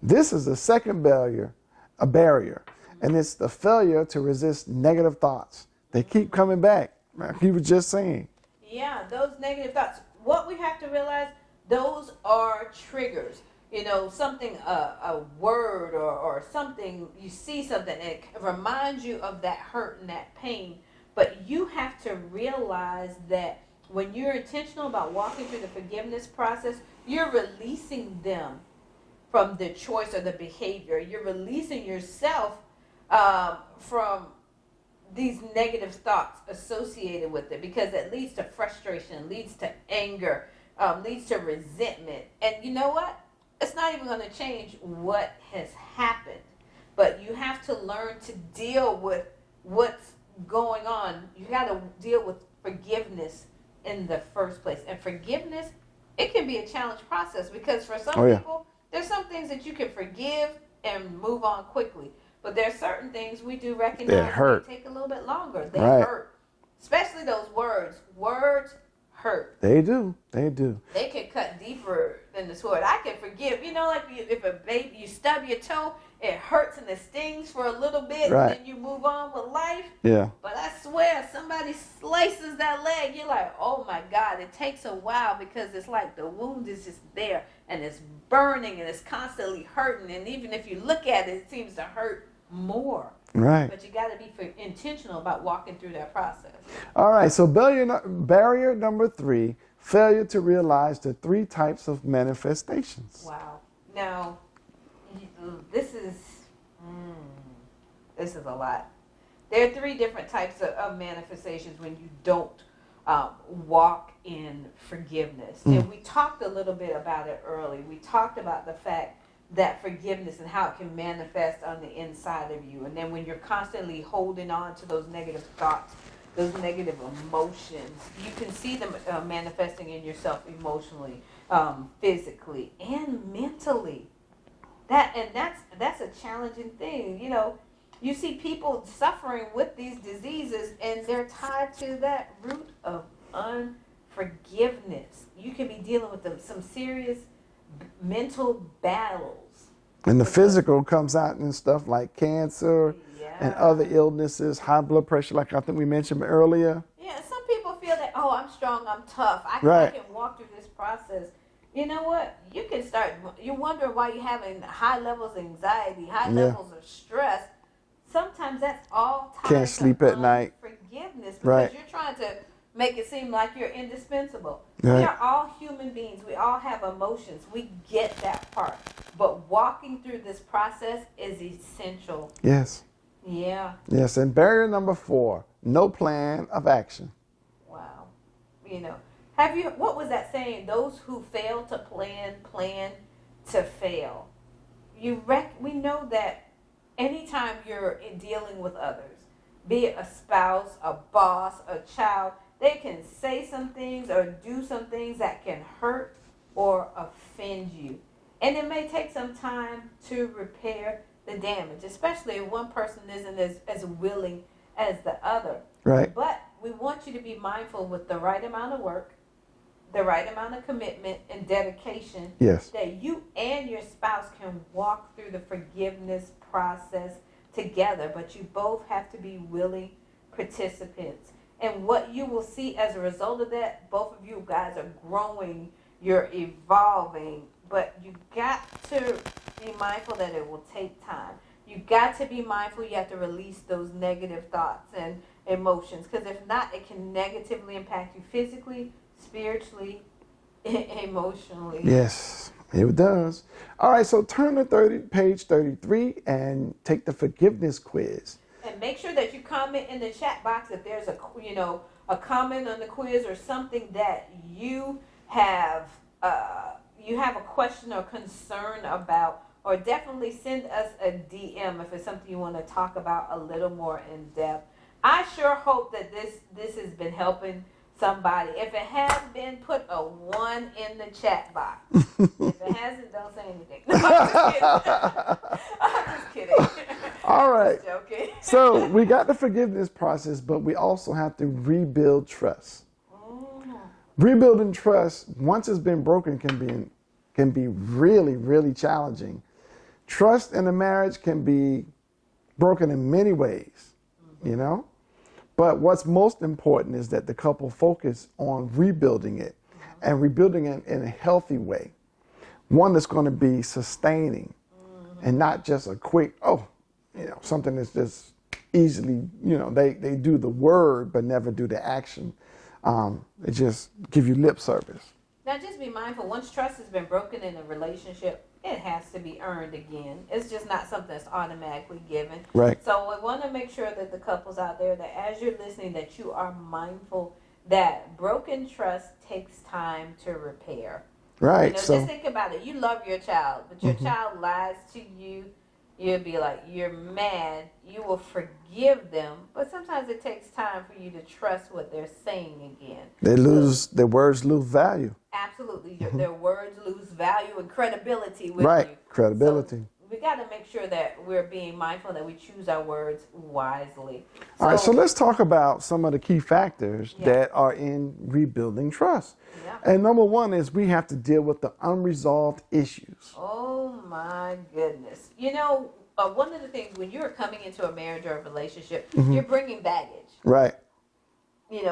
This is the second barrier, and it's the failure to resist negative thoughts. They keep coming back, like you were just saying. Yeah, those negative thoughts. What we have to realize, those are triggers. Something, a word or something, you see something, and it reminds you of that hurt and that pain. But you have to realize that when you're intentional about walking through the forgiveness process, you're releasing them from the choice or the behavior. You're releasing yourself from these negative thoughts associated with it, because it leads to frustration, leads to anger, leads to resentment. And you know what? It's not even going to change what has happened. But you have to learn to deal with what's going on. You got to deal with forgiveness in the first place. And forgiveness, it can be a challenge process, because for some people, there's some things that you can forgive and move on quickly. But there's certain things we do recognize that take a little bit longer. They hurt. Especially those words. Words hurt. They do. They can cut deeper than the sword. I can forgive. Like if a baby, you stub your toe, it hurts and it stings for a little bit, and then you move on with life. Yeah. But I swear, somebody slices that leg, you're like, oh my God, it takes a while, because it's like the wound is just there and it's burning and it's constantly hurting. And even if you look at it, it seems to hurt more. Right. But you got to be intentional about walking through that process. All right. So barrier number 3, failure to realize the 3 types of manifestations. Wow. Now, this is a lot. There are 3 different types of manifestations when you don't walk in forgiveness. And we talked a little bit about it early. We talked about the fact that forgiveness and how it can manifest on the inside of you. And then when you're constantly holding on to those negative thoughts, those negative emotions, you can see them manifesting in yourself emotionally, physically, and mentally. That's a challenging thing. You see people suffering with these diseases, and they're tied to that root of unforgiveness. You can be dealing with some serious mental battles. And the physical comes out in stuff like cancer and other illnesses, high blood pressure, like I think we mentioned earlier. Yeah, some people feel that, I'm strong, I'm tough, I can walk through this process. You know what? You're wondering why you're having high levels of anxiety, high levels of stress. Sometimes that's all tied Can't sleep at night. Forgiveness, because you're trying to make it seem like you're indispensable. Right. We are all human beings. We all have emotions. We get that part. But walking through this process is essential. Yes. Yeah. Yes, and barrier number 4, no plan of action. Wow. What was that saying? Those who fail to plan to fail. We know that anytime you're dealing with others, be it a spouse, a boss, a child, they can say some things or do some things that can hurt or offend you. And it may take some time to repair the damage, especially if one person isn't as willing as the other. Right. But we want you to be mindful with the right amount of work, the right amount of commitment and dedication, Yes. that you and your spouse can walk through the forgiveness process together, but you both have to be willing participants. And what you will see as a result of that, both of you guys are growing, you're evolving, but you got to be mindful that it will take time. You got to be mindful you have to release those negative thoughts and emotions, because if not, it can negatively impact you physically, spiritually, emotionally. Yes, it does. All right, so turn to page 33 and take the forgiveness quiz. And make sure that you comment in the chat box if there's a comment on the quiz or something that you have a question or concern about, or definitely send us a DM if it's something you want to talk about a little more in depth. I sure hope that this has been helping somebody. If it has been, put a 1 in the chat box. If it hasn't, don't say anything. No, I'm just kidding. All right. I'm joking. So we got the forgiveness process, but we also have to rebuild trust. Rebuilding trust, once it's been broken, can be really, really challenging. Trust in a marriage can be broken in many ways, But what's most important is that the couple focus on rebuilding it and rebuilding it in a healthy way. One that's going to be sustaining and not just a quick, something that's just easily, they do the word but never do the action. It just give you lip service. Now just be mindful, once trust has been broken in a relationship, it has to be earned again. It's just not something that's automatically given. Right. So I want to make sure that the couples out there, that as you're listening, that you are mindful that broken trust takes time to repair. Right. Just think about it. You love your child, but your child lies to you. You'll be like, you're mad. You will forgive them, but sometimes it takes time for you to trust what they're saying again. Their words lose value. Absolutely. Their words lose value and credibility with you. Right, credibility. So we got to make sure that we're being mindful that we choose our words wisely. All right, so let's talk about some of the key factors that are in rebuilding trust. Yeah. And number one is we have to deal with the unresolved issues. Oh, my goodness. One of the things when you're coming into a marriage or a relationship, you're bringing baggage. Right.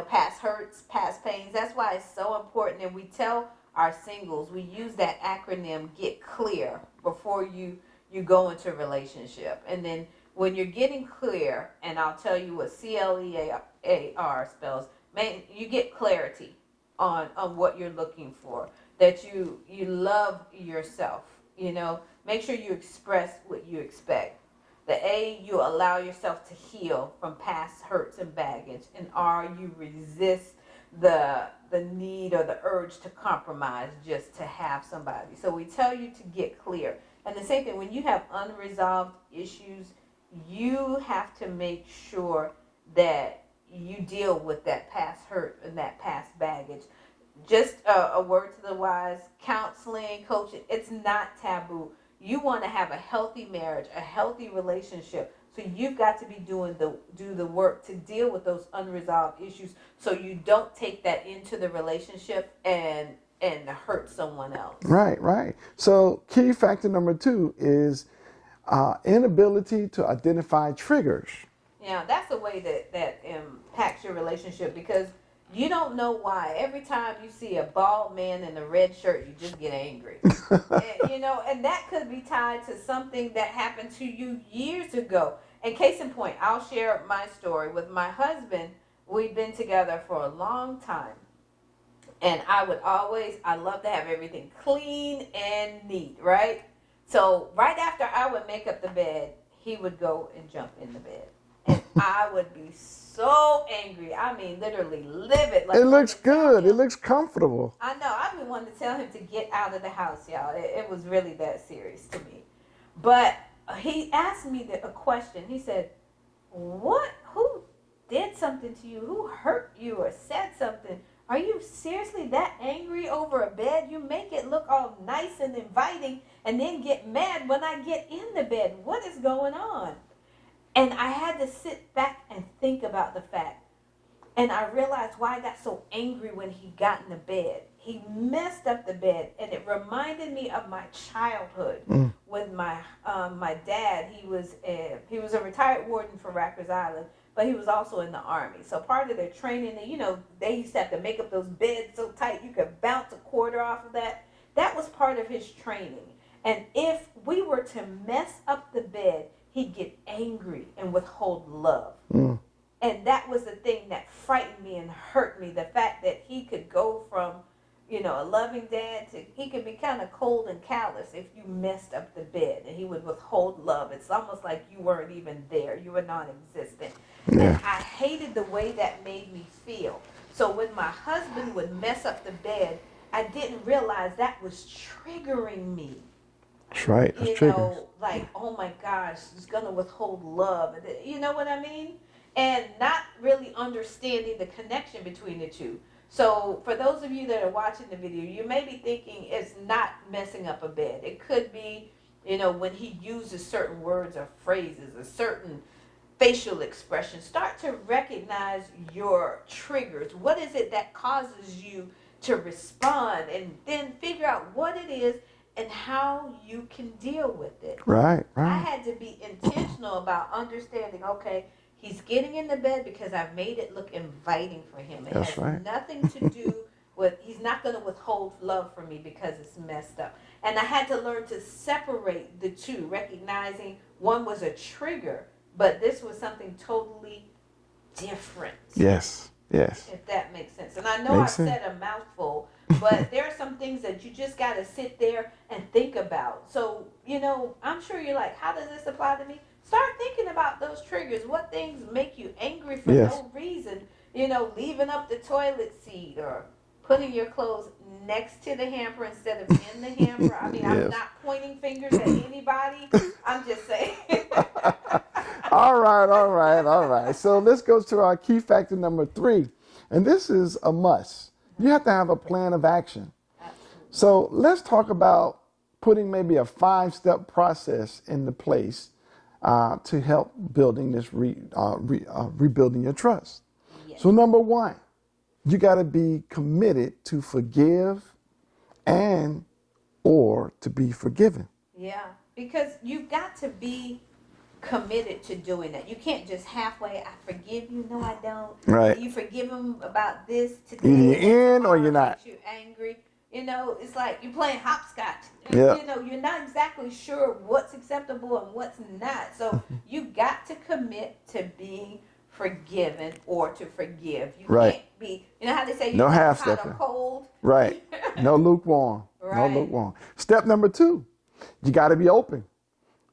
Past hurts, past pains. That's why it's so important. And we tell our singles, we use that acronym, GET CLEAR, before you go into a relationship. And then when you're getting clear, and I'll tell you what CLEAR spells, you get clarity on what you're looking for, that you love yourself, make sure you express what you expect. The A, you allow yourself to heal from past hurts and baggage. And R, you resist the need or the urge to compromise just to have somebody. So we tell you to get clear. And the same thing, when you have unresolved issues, you have to make sure that you deal with that past hurt and that past baggage. Just a word to the wise, counseling, coaching, it's not taboo. You want to have a healthy marriage, a healthy relationship. So you've got to be do the work to deal with those unresolved issues, so you don't take that into the relationship and hurt someone else. Right. So key factor number 2 is inability to identify triggers. Yeah, that's the way that impacts your relationship, because you don't know why. Every time you see a bald man in a red shirt, you just get angry. And that could be tied to something that happened to you years ago. And case in point, I'll share my story with my husband. We've been together for a long time. And I love to have everything clean and neat, right? So right after I would make up the bed, he would go and jump in the bed. And I would be so angry. I mean, literally livid. Like, It looks good. It him, looks comfortable. I know. I've been wanting to tell him to get out of the house, y'all. It was really that serious to me. But he asked me a question. He said, "What? Who did something to you? Who hurt you or said something? Are you seriously that angry over a bed? You make it look all nice and inviting and then get mad when I get in the bed. What is going on?" And I had to sit back and think about the fact. And I realized why I got so angry when he got in the bed. He messed up the bed, and it reminded me of my childhood. When my dad, he was a retired warden for Rikers Island, but he was also in the Army. So part of their training, they used to have to make up those beds so tight you could bounce a quarter off of that. That was part of his training. And if we were to mess up the bed, he'd get angry and withhold love. And that was the thing that frightened me and hurt me. The fact that he could go from, a loving dad to, he could be kind of cold and callous if you messed up the bed. And he would withhold love. It's almost like you weren't even there. You were non-existent. Yeah. And I hated the way that made me feel. So when my husband would mess up the bed, I didn't realize that was triggering me. That's right. That's triggers. Like, oh my gosh, he's going to withhold love. You know what I mean? And not really understanding the connection between the two. So for those of you that are watching the video, you may be thinking it's not messing up a bed. It could be, when he uses certain words or phrases or certain facial expressions. Start to recognize your triggers. What is it that causes you to respond? And then figure out what it is and how you can deal with it. Right. I had to be intentional about understanding, okay, he's getting in the bed because I've made it look inviting for him. It That's has right. nothing to do with, he's not going to withhold love from me because it's messed up. And I had to learn to separate the two, recognizing one was a trigger, but this was something totally different. Yes. If that makes sense. And I know I've said a mouthful, but there are some things that you just got to sit there and think about. So, I'm sure you're like, how does this apply to me? Start thinking about those triggers. What things make you angry for no reason? Leaving up the toilet seat or putting your clothes next to the hamper instead of in the hamper. I mean, I'm not pointing fingers at anybody. I'm just saying. All right. So let's go to our key factor number 3. And this is a must. You have to have a plan of action. Absolutely. So let's talk about putting maybe a 5-step process into place to help building this rebuilding your trust. Yes. So number 1, you got to be committed to forgive and or to be forgiven. Yeah, because you've got to be committed to doing that. You can't just halfway, I forgive you, no I don't. Right. You forgive him about this today. Either you're in or you're not. You're angry. It's like you're playing hopscotch. Yeah. You're not exactly sure what's acceptable and what's not. So you got to commit to being forgiven or to forgive. You can't be, how they say, no half hot stepping. or cold. Right. No lukewarm. Right. No lukewarm. Step number 2, you got to be open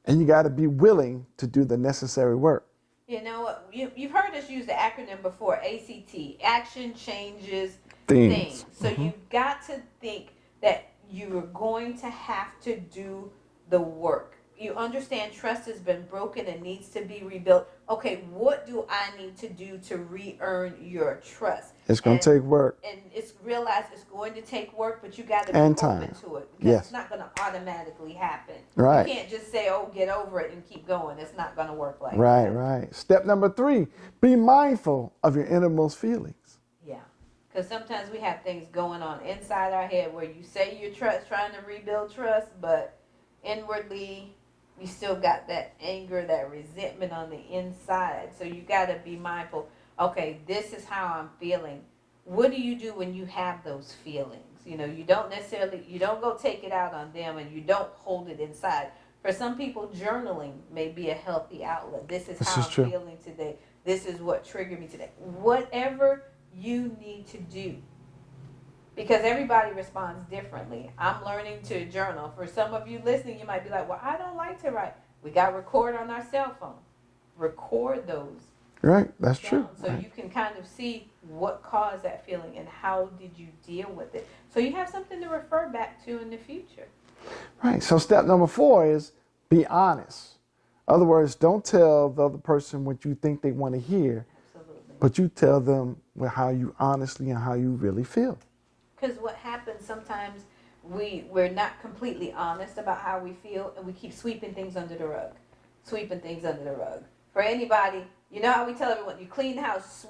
and you got to be willing to do the necessary work. You've heard us use the acronym before, ACT, action changes things. So you've got to think that you are going to have to do the work. You understand trust has been broken and needs to be rebuilt. Okay, what do I need to do to re-earn your trust? It's going to take work. And realize it's going to take work, but you got to be and open time to it. Because it's not going to automatically happen. Right. You can't just say, get over it and keep going. It's not going to work like that. Right. Step number 3, be mindful of your innermost feelings. Yeah. Because sometimes we have things going on inside our head where you say you're trying to rebuild trust, but inwardly you still got that anger, that resentment on the inside. So you got to be mindful. Okay, this is how I'm feeling. What do you do when you have those feelings? You don't go take it out on them and you don't hold it inside. For some people, journaling may be a healthy outlet. This is how I'm feeling today. This is what triggered me today. Whatever you need to do. Because everybody responds differently. I'm learning to journal. For some of you listening, you might be like, well, I don't like to write. We got record on our cell phone. Record those Right. That's true. down. So Right. you can kind of see what caused that feeling and how did you deal with it. So you have something to refer back to in the future. Right. So step number 4 is be honest. In other words, don't tell the other person what you think they want to hear, Absolutely. but you tell them how you honestly and how you really feel. Because what happens sometimes, we're not completely honest about how we feel, and we keep sweeping things under the rug. Sweeping things under the rug. For anybody, you know how we tell everyone, you clean the house,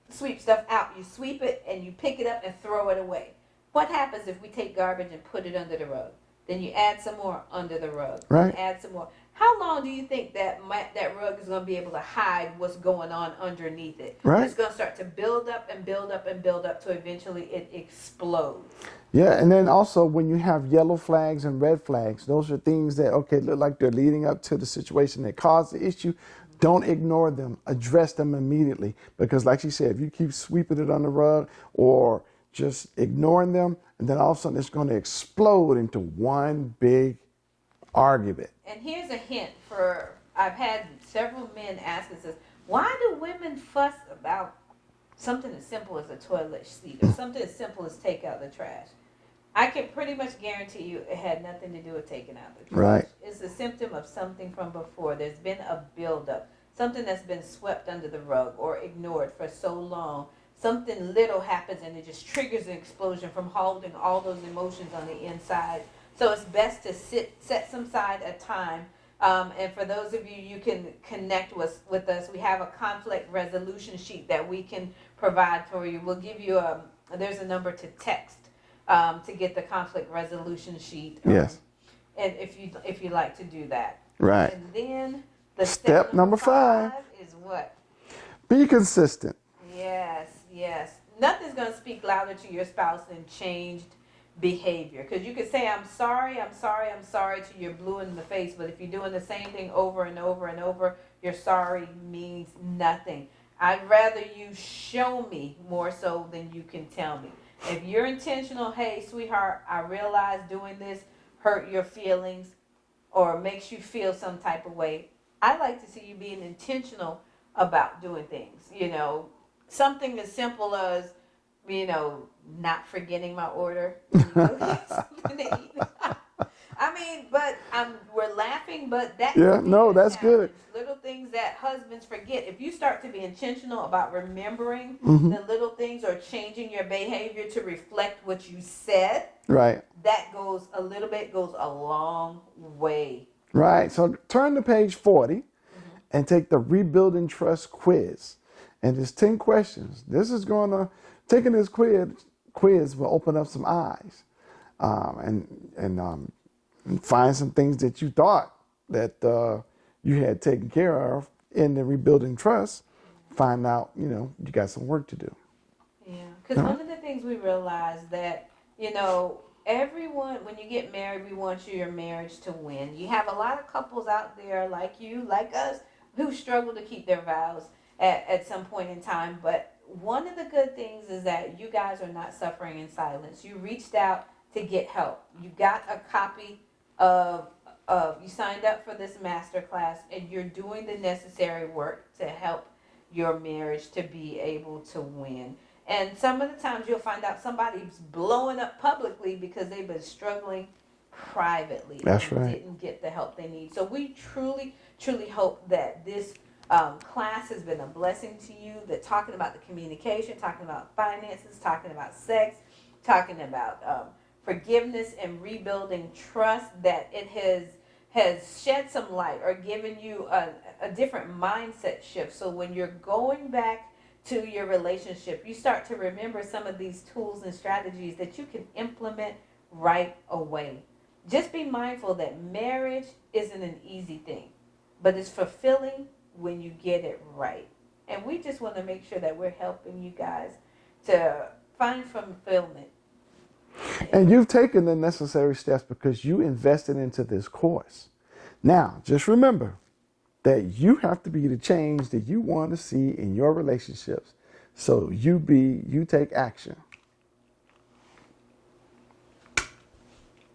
sweep stuff out. You sweep it and you pick it up and throw it away. What happens if we take garbage and put it under the rug? Then you add some more under the rug. Right. And add some more. How long do you think that rug is going to be able to hide what's going on underneath it? Right. It's going to start to build up and build up and build up, to eventually it explodes. Yeah, and then also when you have yellow flags and red flags, those are things that, okay, look like they're leading up to the situation that caused the issue. Don't ignore them. Address them immediately. Because like she said, if you keep sweeping it on the rug or just ignoring them, and then all of a sudden it's going to explode into one big argument. And here's a hint for, I've had several men ask us this, why do women fuss about something as simple as a toilet seat or something as simple as take out the trash? I can pretty much guarantee you it had nothing to do with taking out the trash. Right. It's a symptom of something from before. There's been a buildup, something that's been swept under the rug or ignored for so long. Something little happens and it just triggers an explosion from holding all those emotions on the inside. So it's best to set some side a time. And for those of you, you can connect with us. We have a conflict resolution sheet that we can provide for you. We'll give you there's a number to text to get the conflict resolution sheet. Yes. And if you like to do that. Right. And then the Step number 5 is what? Be consistent. Yes. Nothing's going to speak louder to your spouse than changed behavior. Because you could say, I'm sorry to you're blue in the face, but if you're doing the same thing over and over and over, your sorry means nothing. I'd rather you show me more so than you can tell me. If you're intentional, hey, sweetheart, I realize doing this hurt your feelings or makes you feel some type of way. I like to see you being intentional about doing things. Something as simple as, not forgetting my order. Something to eat. I mean, but we're laughing, but that. Yeah, no, that's good. Little things that husbands forget. If you start to be intentional about remembering the little things or changing your behavior to reflect what you said, right, that goes a long way. Right. So turn to page 40 and take the Rebuilding Trust quiz. And there's 10 questions. Taking this quiz will open up some eyes and find some things that you thought that you had taken care of in the Rebuilding Trust. Find out, you got some work to do. Yeah, because one of the things we realize that, everyone, when you get married, we want your marriage to win. You have a lot of couples out there like you, like us, who struggle to keep their vows at some point in time. But one of the good things is that you guys are not suffering in silence. You reached out to get help. You got a copy you signed up for this masterclass, and you're doing the necessary work to help your marriage to be able to win. And some of the times you'll find out somebody's blowing up publicly because they've been struggling privately. That's and right. Didn't get the help they need. So we truly, truly hope that this class has been a blessing to you. That talking about the communication, talking about finances, talking about sex, talking about forgiveness and rebuilding trust, that it has shed some light or given you a different mindset shift. So when you're going back to your relationship, you start to remember some of these tools and strategies that you can implement right away. Just be mindful that marriage isn't an easy thing, but it's fulfilling when you get it right. And we just want to make sure that we're helping you guys to find fulfillment. And you've taken the necessary steps because you invested into this course. Now, just remember that you have to be the change that you want to see in your relationships. So you take action.